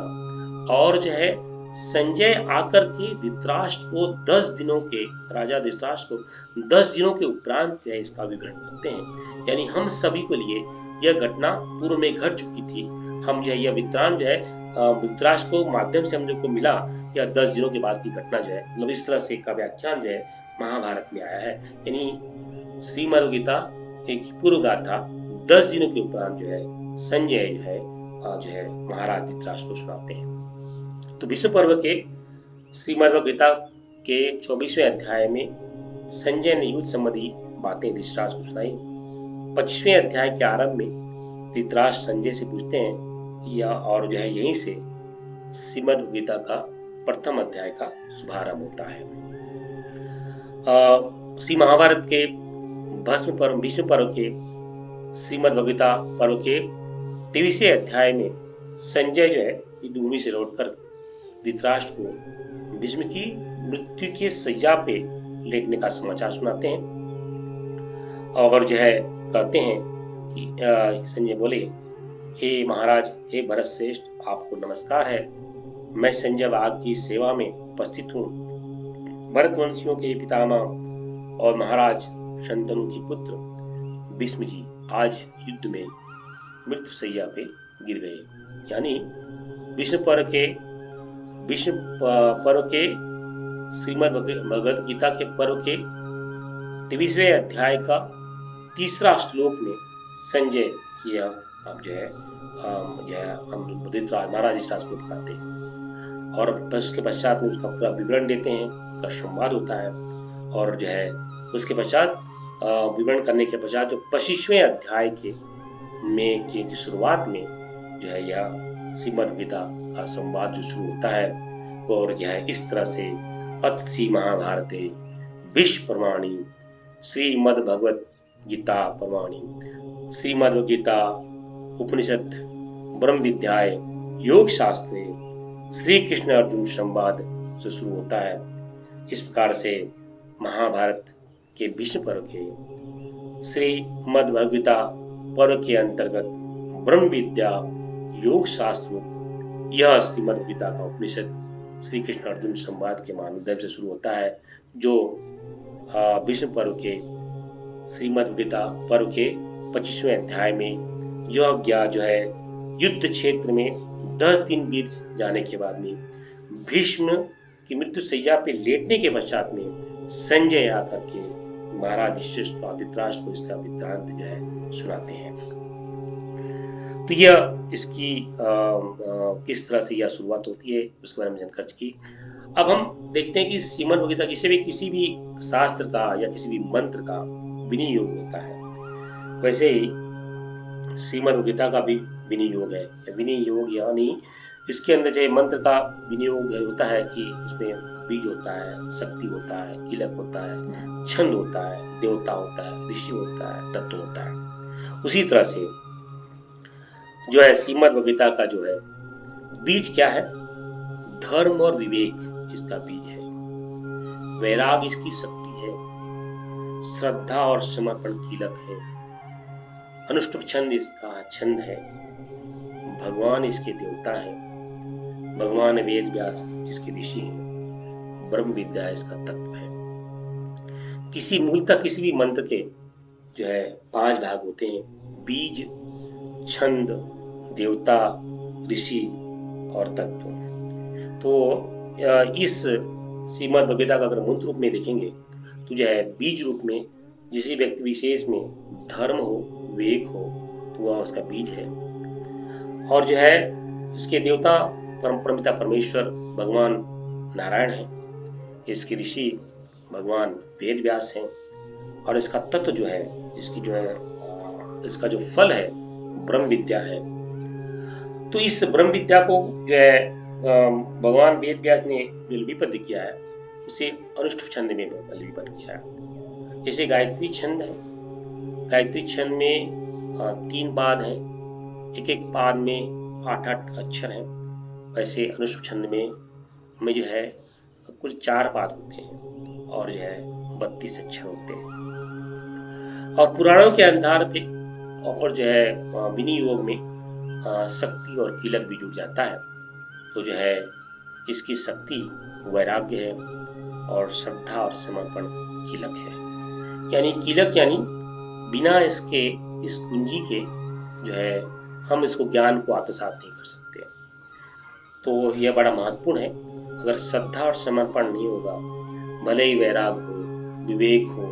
S1: और जो है संजय आकर के धृतराष्ट्र को 10 दिनों के राजा धृतराष्ट्र को 10 दिनों के उपरांत जो है इसका विवरण करते हैं। यानी हम सभी के लिए यह घटना पूर्व में घट चुकी थी। हम जो है यह विवरण जो है धृतराष्ट्र को माध्यम से हम लोग को मिला, यह 10 दिनों के बाद की घटना जो है, मतलब इस तरह से का व्याख्यान जो है महाभारत में आया है। यानी श्रीमद् गीता एक पूर्व गाथा 10 दिनों के उपरांत जो है संजय जो है महाराज धृतराष्ट्र को सुनाते हैं। तो विष्णु पर्व के श्रीमद् गीता के 24वें अध्याय में संजय ने युद्ध संबंधी बातें धृतराष्ट्र को सुनाई। 25वें अध्याय के आरंभ में धृतराष्ट्र संजय से पूछते हैं और जो है यहीं से श्रीमद् गीता का प्रथम अध्याय का शुभारंभ होता है। श्री महाभारत के विष्णु पर्व के श्रीमद् गीता पर्व के 23वें अध्याय में संजय जो है युद्ध भूमि से लौटकर धृतराष्ट्र को भीष्म की मृत्यु के सज्जा पे लेटने का समाचार सुनाते हैं और जो है कहते हैं कि संजय बोले, हे महाराज, हे भरत श्रेष्ठ, आपको नमस्कार है। मैं संजय बाग की सेवा में उपस्थित हूँ। भरतवंशियों के पितामह और महाराज शंतनु की पुत्र भीष्म जी आज युद्ध में मृत्यु सैया पे गिर गए। यानी विष्णु पर्व के श्रीमद् भगवद गीता के पर्व के 23वें अध्याय का 3रा श्लोक में संजय यह अब जो है हम महाराज धृतराष्ट्र को बताते हैं और उसके पश्चात में उसका पूरा विवरण देते हैं, उसका संवाद होता है। और जो है उसके पश्चात विवरण करने के पश्चात जो 25वें अध्याय की शुरुआत में जो है यह श्रीमद् गीता का संवाद जो शुरू होता है और यह है इस तरह से अथ श्री महाभारते विश्व प्रमाणी श्रीमद् भगवद गीता प्रमाणी श्रीमद् गीता उपनिषद ब्रह्म विद्याय योग शास्त्रे श्री कृष्ण अर्जुन संवाद से शुरू होता है। इस प्रकार से महाभारत के विष्णु पर्व के श्रीमद् भगवद गीता पर्व के अंतर्गत ब्रह्म विद्या योग शास्त्र यह श्रीमद् गीता का उपनिषद श्री कृष्ण अर्जुन संवाद के माध्यम से शुरू होता है, जो विष्णु पर्व के श्रीमद् गीता पर्व के 25वें अध्याय में यह ज्ञा जो है युद्ध क्षेत्र में 10 दिन बीत जाने के बाद में भीष्म की मृत्यु सैया पे लेटने के पश्चात में संजय आकर के महाराज धृतराष्ट्र को इसका वृत्तांत जो है सुनाते हैं। तो यह इसकी किस तरह से यह शुरुआत होती है उसके बारे में जानकारी की। अब हम देखते हैं कि श्रीमद् भगवद गीता किसी भी शास्त्र का या किसी भी मंत्र का विनियोग होता है, वैसे ही श्रीमद् भगवद गीता का भी विनियोग है। विनियोग यानी इसके अंदर जो मंत्र का विनियोग होता है कि उसमें बीज होता है, शक्ति होता है, इलक होता है, छंद होता है, देवता होता है, ऋषि होता है, तत्व होता है। उसी तरह से जो है श्रीमद् भगवद गीता का जो है बीज क्या है, धर्म और विवेक इसका बीज है, वैराग इसकी शक्ति है, श्रद्धा और समर्पण कीलक है, अनुष्टुप छंद इसका छंद है, भगवान इसके देवता है, भगवान वेद व्यास इसके ऋषि है, ब्रह्म विद्या इसका तत्व है। मूलतः किसी भी मंत्र के जो है 5 भाग होते हैं, बीज, छंद, देवता, ऋषि और तत्व। तो इस श्रीमद् भगवद गीता का अगर मंत्र रूप में देखेंगे तो जो है बीज रूप में जिस व्यक्ति विशेष में धर्म हो, विवेक हो, तो वह उसका बीज है। और जो है इसके देवता परमपिता परमेश्वर भगवान नारायण है, इसके ऋषि भगवान वेद व्यास हैं, और इसका तत्व जो है इसका जो फल है ब्रह्म विद्या है। तो इस ब्रह्म विद्या को जो है भगवान वेद व्यास ने जो लिपिबद्ध किया है उसे अनुष्ठुप छंद में लिपिबद्ध किया है। जैसे गायत्री छंद है, गायत्री छंद में 3 पाद हैं, एक एक पाद में 8-8 अक्षर हैं। वैसे अनुष्ठुप छंद में जो है कुल 4 पाद होते हैं और जो है 32 अक्षर होते हैं। और पुराणों के आधार पे और जो है विनियोग में शक्ति और कीलक भी जुड़ जाता है। तो जो है इसकी शक्ति वैराग्य है और श्रद्धा और समर्पण कीलक है। यानी कीलक यानी बिना इसके इस कुंजी के जो है हम इसको ज्ञान को आत्मसात नहीं कर सकते। तो यह बड़ा महत्वपूर्ण है। अगर श्रद्धा और समर्पण नहीं होगा, भले ही वैराग हो, विवेक हो,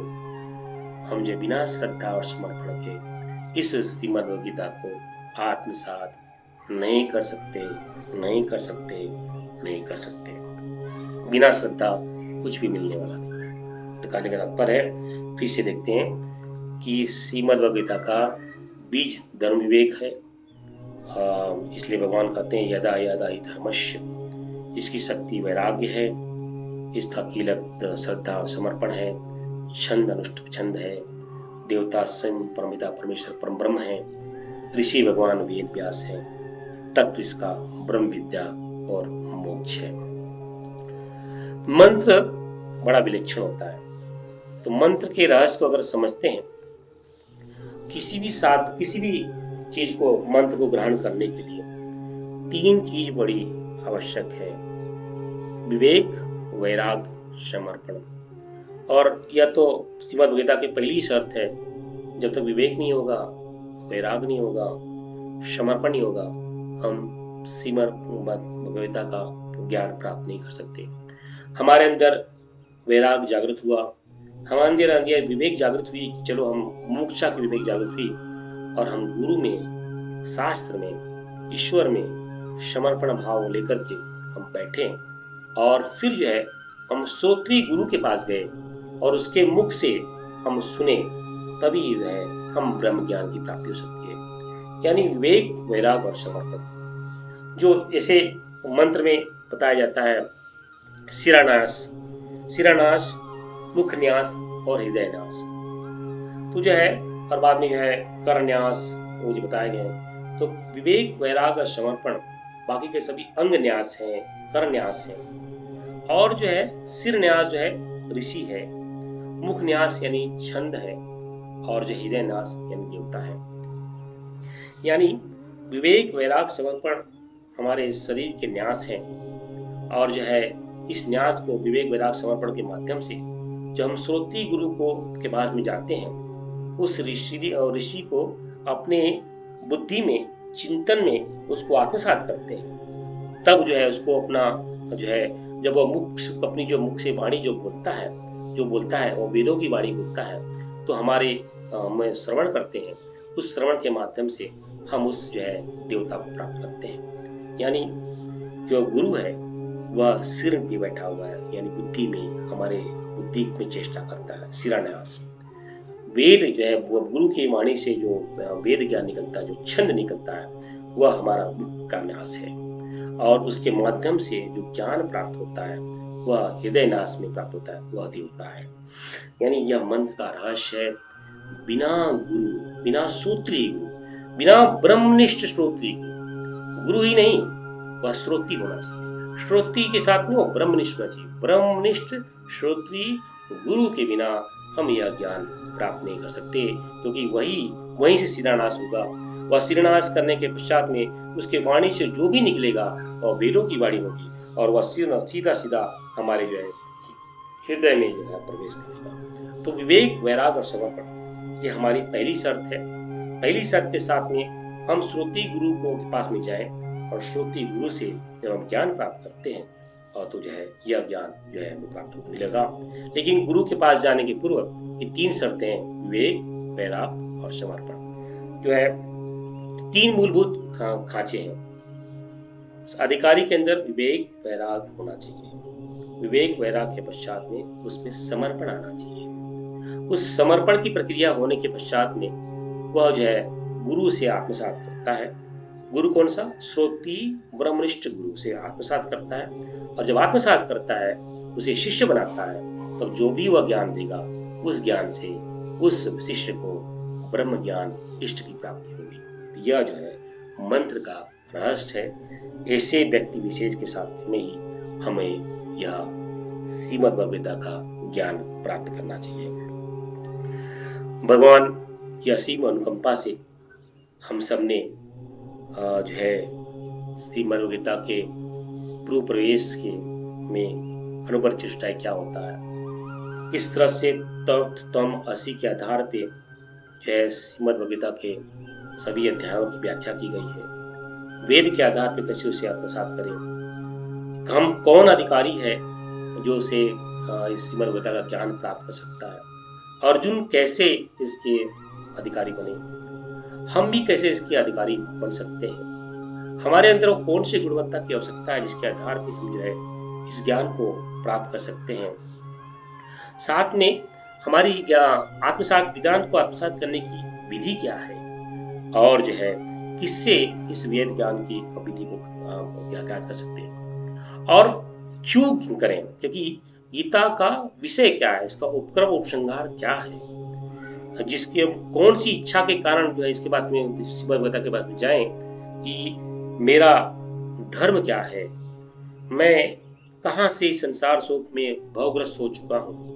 S1: हम जो बिना श्रद्धा और समर्पण के इस श्रीमद् भगवद गीता को आत्मसात नहीं कर सकते, नहीं कर सकते, नहीं कर सकते। बिना श्रद्धा कुछ भी मिलने वाला नहीं। तो कहने का तात्पर्य है, फिर से देखते हैं कि श्रीमद् भगवद गीता का बीज धर्म विवेक है। इसलिए भगवान कहते हैं यदा यदा हि धर्मस्य, इसकी शक्ति वैराग्य है, इसका कीलक श्रद्धा और समर्पण है, छंद अनुष्ठुप छंद है, देवता स्वयं परमिता परमेश्वर परम ब्रह्म है, ऋषि भगवान वेद व्यास है, तत्व इसका ब्रह्म विद्या और मोक्ष है। मंत्र बड़ा विलक्षण होता है। तो मंत्र के रहस्य को अगर समझते हैं, किसी भी चीज को मंत्र को ग्रहण करने के लिए 3 चीज बड़ी आवश्यक है: विवेक, वैराग, समर्पण। और यह तो श्रीमद् भगवद गीता की पहली शर्त है। जब तक विवेक नहीं होगा, वैराग नहीं होगा, समर्पण नहीं होगा, हम श्रीमद् भगवद गीता का ज्ञान प्राप्त नहीं कर सकते। हमारे अंदर वैराग जागृत हुआ, हमारे अंदर विवेक जागृत हुई कि चलो हम मोक्षा की विवेक जागृत हुई, और हम गुरु में, शास्त्र में, ईश्वर में समर्पण भाव लेकर के हम बैठे, और फिर जो है हम श्रोत्रिय गुरु के पास गए और उसके मुख से हम सुने, तभी जो है हम ब्रह्म ज्ञान की प्राप्ति हो सकती है। यानी विवेक, वैराग और समर्पण। जो ऐसे मंत्र में बताया जाता है, शिरान्यास, मुख न्यास और हृदय न्यास। तो जो है और बाद में जो है करन्यास वो जो बताए गए। तो विवेक, वैराग और समर्पण बाकी के सभी अंग न्यास हैं, करन्यास है। और जो है सिर न्यास जो है ऋषि है, मुख न्यास यानी छंद है, और जो हृदय न्यास यानी देवता है। यानी विवेक, वैराग, समर्पण हमारे शरीर के न्यास हैं। और जो है इस न्यास को विवेक, वैराग, समर्पण के माध्यम से जब हम श्रोत्रिय गुरु को के पास में जाते हैं, उस ऋषि को अपने बुद्धि में, चिंतन में उसको आत्मसात करते हैं, तब जो है उसको अपना जो है जब वो अपनी जो मुख से वाणी जो बोलता है वो वेदों की वाणी बोलता है, तो हमारे में श्रवण करते हैं। उस श्रवण के माध्यम से हम उस जो है देवता को प्राप्त करते हैं। यानी जो गुरु है वह सिर पे बैठा हुआ है, यानी बुद्धि में, हमारे बुद्धि में चेष्टा करता है, शिरान्यास। वेद जो है वो गुरु की वाणी से जो वेद ज्ञान निकलता है, जो छंद निकलता है, वह हमारा मुख का न्यास है। और उसके माध्यम से जो ज्ञान प्राप्त होता है वह हृदय न्यास में प्राप्त होता है, वह देवता है। यानी यह मंत्र का रहस्य है। बिना गुरु, बिना श्रोत्रिय गुरु, बिना ब्रह्मनिष्ठ श्रोत्रिय गुरु ही नहीं, वह श्रोत्रिय होना चाहिए। श्रोत्रिय के साथ में वो ब्रह्मनिष्ठ होना चाहिए। ब्रह्मनिष्ठ श्रोत्रिय गुरु के बिना हम यह ज्ञान प्राप्त नहीं कर सकते, क्योंकि वहीं से शिरान्यास होगा। वह शिरान्यास करने के पश्चात में उसके वाणी से जो भी निकलेगा वह वेदों की वाणी होगी, और वह सीधा हमारे जो है हृदय में जो है प्रवेश करेगा। तो विवेक, वैराग और समर्पण ये हमारी पहली शर्त है। पहली शर्त के साथ में हम श्रोत्रिय गुरु के पास में जाए, और श्रोत्रिय गुरु से जब हम ज्ञान प्राप्त करते हैं और तो जो है यह ज्ञान जो है हमें प्राप्त मिलेगा। लेकिन गुरु के पास जाने के पूर्व ये 3 शर्तें हैं: विवेक, वैराग और समर्पण। जो है 3 मूलभूत खांचे हैं। अधिकारी के अंदर विवेक, वैराग होना चाहिए। विवेक, वैराग के पश्चात में उसमें समर्पण आना चाहिए। उस समर्पण की प्रक्रिया होने के पश्चात में वह जो है गुरु से आत्मसात करता है। गुरु कौन सा? श्रोत्री ब्रह्मनिष्ठ गुरु से आत्मसात करता है, और जब आत्मसात करता है उसे शिष्य बनाता है, तब जो भी वह ज्ञान देगा उस ज्ञान से उस शिष्य को ब्रह्म ज्ञान इष्ट की प्राप्ति होगी। यह जो है मंत्र का रहस्य है। ऐसे व्यक्ति विशेष के साथ में ही हमें यह श्रीमद् भगवद गीता का ज्ञान प्राप्त करना चाहिए। भगवान की असीम अनुकंपा से हम सब ने जो है श्रीमद् भगवद गीता के पूर्व प्रवेश के में अनुभव चेष्टा क्या होता है, किस तरह से तम असी के आधार पे जो है श्रीमद् भगवद गीता के सभी अध्यायों की व्याख्या की गई है। वेद के आधार पर कैसे उसे आत्मसात करें, हम कौन अधिकारी है जो उसे श्रीमद् भगवद गीता का ज्ञान प्राप्त कर सकता है, अर्जुन कैसे इसके अधिकारी बने, हम भी कैसे इसके अधिकारी बन सकते हैं, हमारे अंदर वो कौन सी गुणवत्ता की आवश्यकता है जिसके आधार पर हम जो है इस ज्ञान को प्राप्त कर सकते हैं। साथ में हमारी आत्मसात ज्ञान को आत्मसात करने की विधि क्या है, और जो है किससे इस वेद ज्ञान की विधि को ज्ञात कर सकते हैं, और क्यों करें, क्योंकि गीता का विषय क्या है, इसका उपक्रम उपसंहार क्या है, जिसके कौन सी इच्छा के कारण जो है इसके पास में श्रीमद् गीता के पास में जाएं कि मेरा धर्म क्या है, मैं कहां से संसार शोक में भवग्रस्त हो चुका हूं,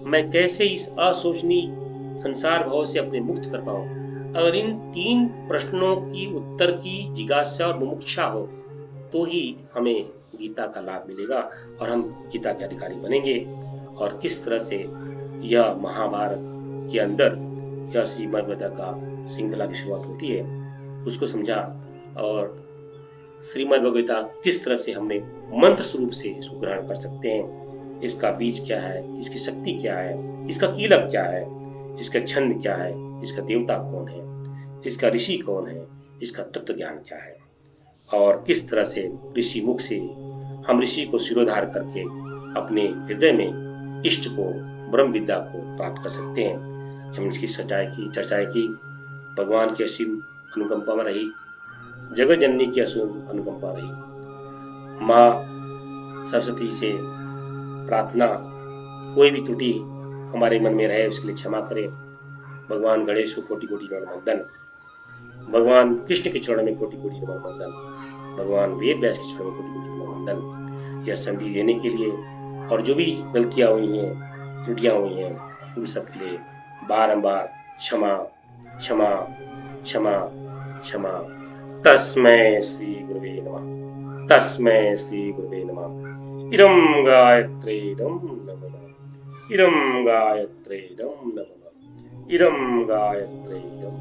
S1: मैं कैसे इस अशोचनीय संसार भाव से अपने मुक्त कर पाऊं। अगर इन 3 प्रश्नों की उत्तर की जिज्ञासा और मुमुक्षा हो तो ही हमें गीता का लाभ मिलेगा और हम गीता के अधिकारी बनेंगे। और किस तरह से यह महाभारत के अंदर यह श्रीमद् भगवद गीता का श्रृंखला की शुरुआत होती है उसको समझा, और श्रीमद् भगवद गीता किस तरह से हमने मंत्र स्वरूप से इसको ग्रहण कर सकते हैं, इसका बीज क्या है, इसकी शक्ति क्या है, इसका कीलक क्या है, इसका छंद क्या है, इसका देवता कौन है, इसका ऋषि कौन है, इसका तत्व ज्ञान क्या है, और किस तरह से ऋषि मुख से हम ऋषि को शिरोधार करके अपने हृदय में इष्ट को ब्रह्म विद्या को प्राप्त कर सकते हैं। हम इसकी चर्चाएं की। भगवान की असीम अनुकंपा में रही, जगत जननी की असीम अनुकंपा रही। माँ सरस्वती से प्रार्थना, कोई भी त्रुटि हमारे मन में रहे उसके लिए क्षमा करें। भगवान गणेश को कोटि कोटि नमन, भगवान कृष्ण के चरणों में कोटि कोटि नमन, भगवान वेद व्यास के चरणों में कोटि कोटि नमन। यह संधि देने के लिए और जो भी गलतियां हुई हैं, त्रुटियां हुई हैं, उन सब के लिए बारंबार क्षमा क्षमा क्षमा क्षमा। तस्मै श्री गुरुवे नमः, तस्मै श्री गुरुवे नमः। इदं गायत्रीदं नमः, इदं गायत्रीदं नमः, इदं गायत्रीदं।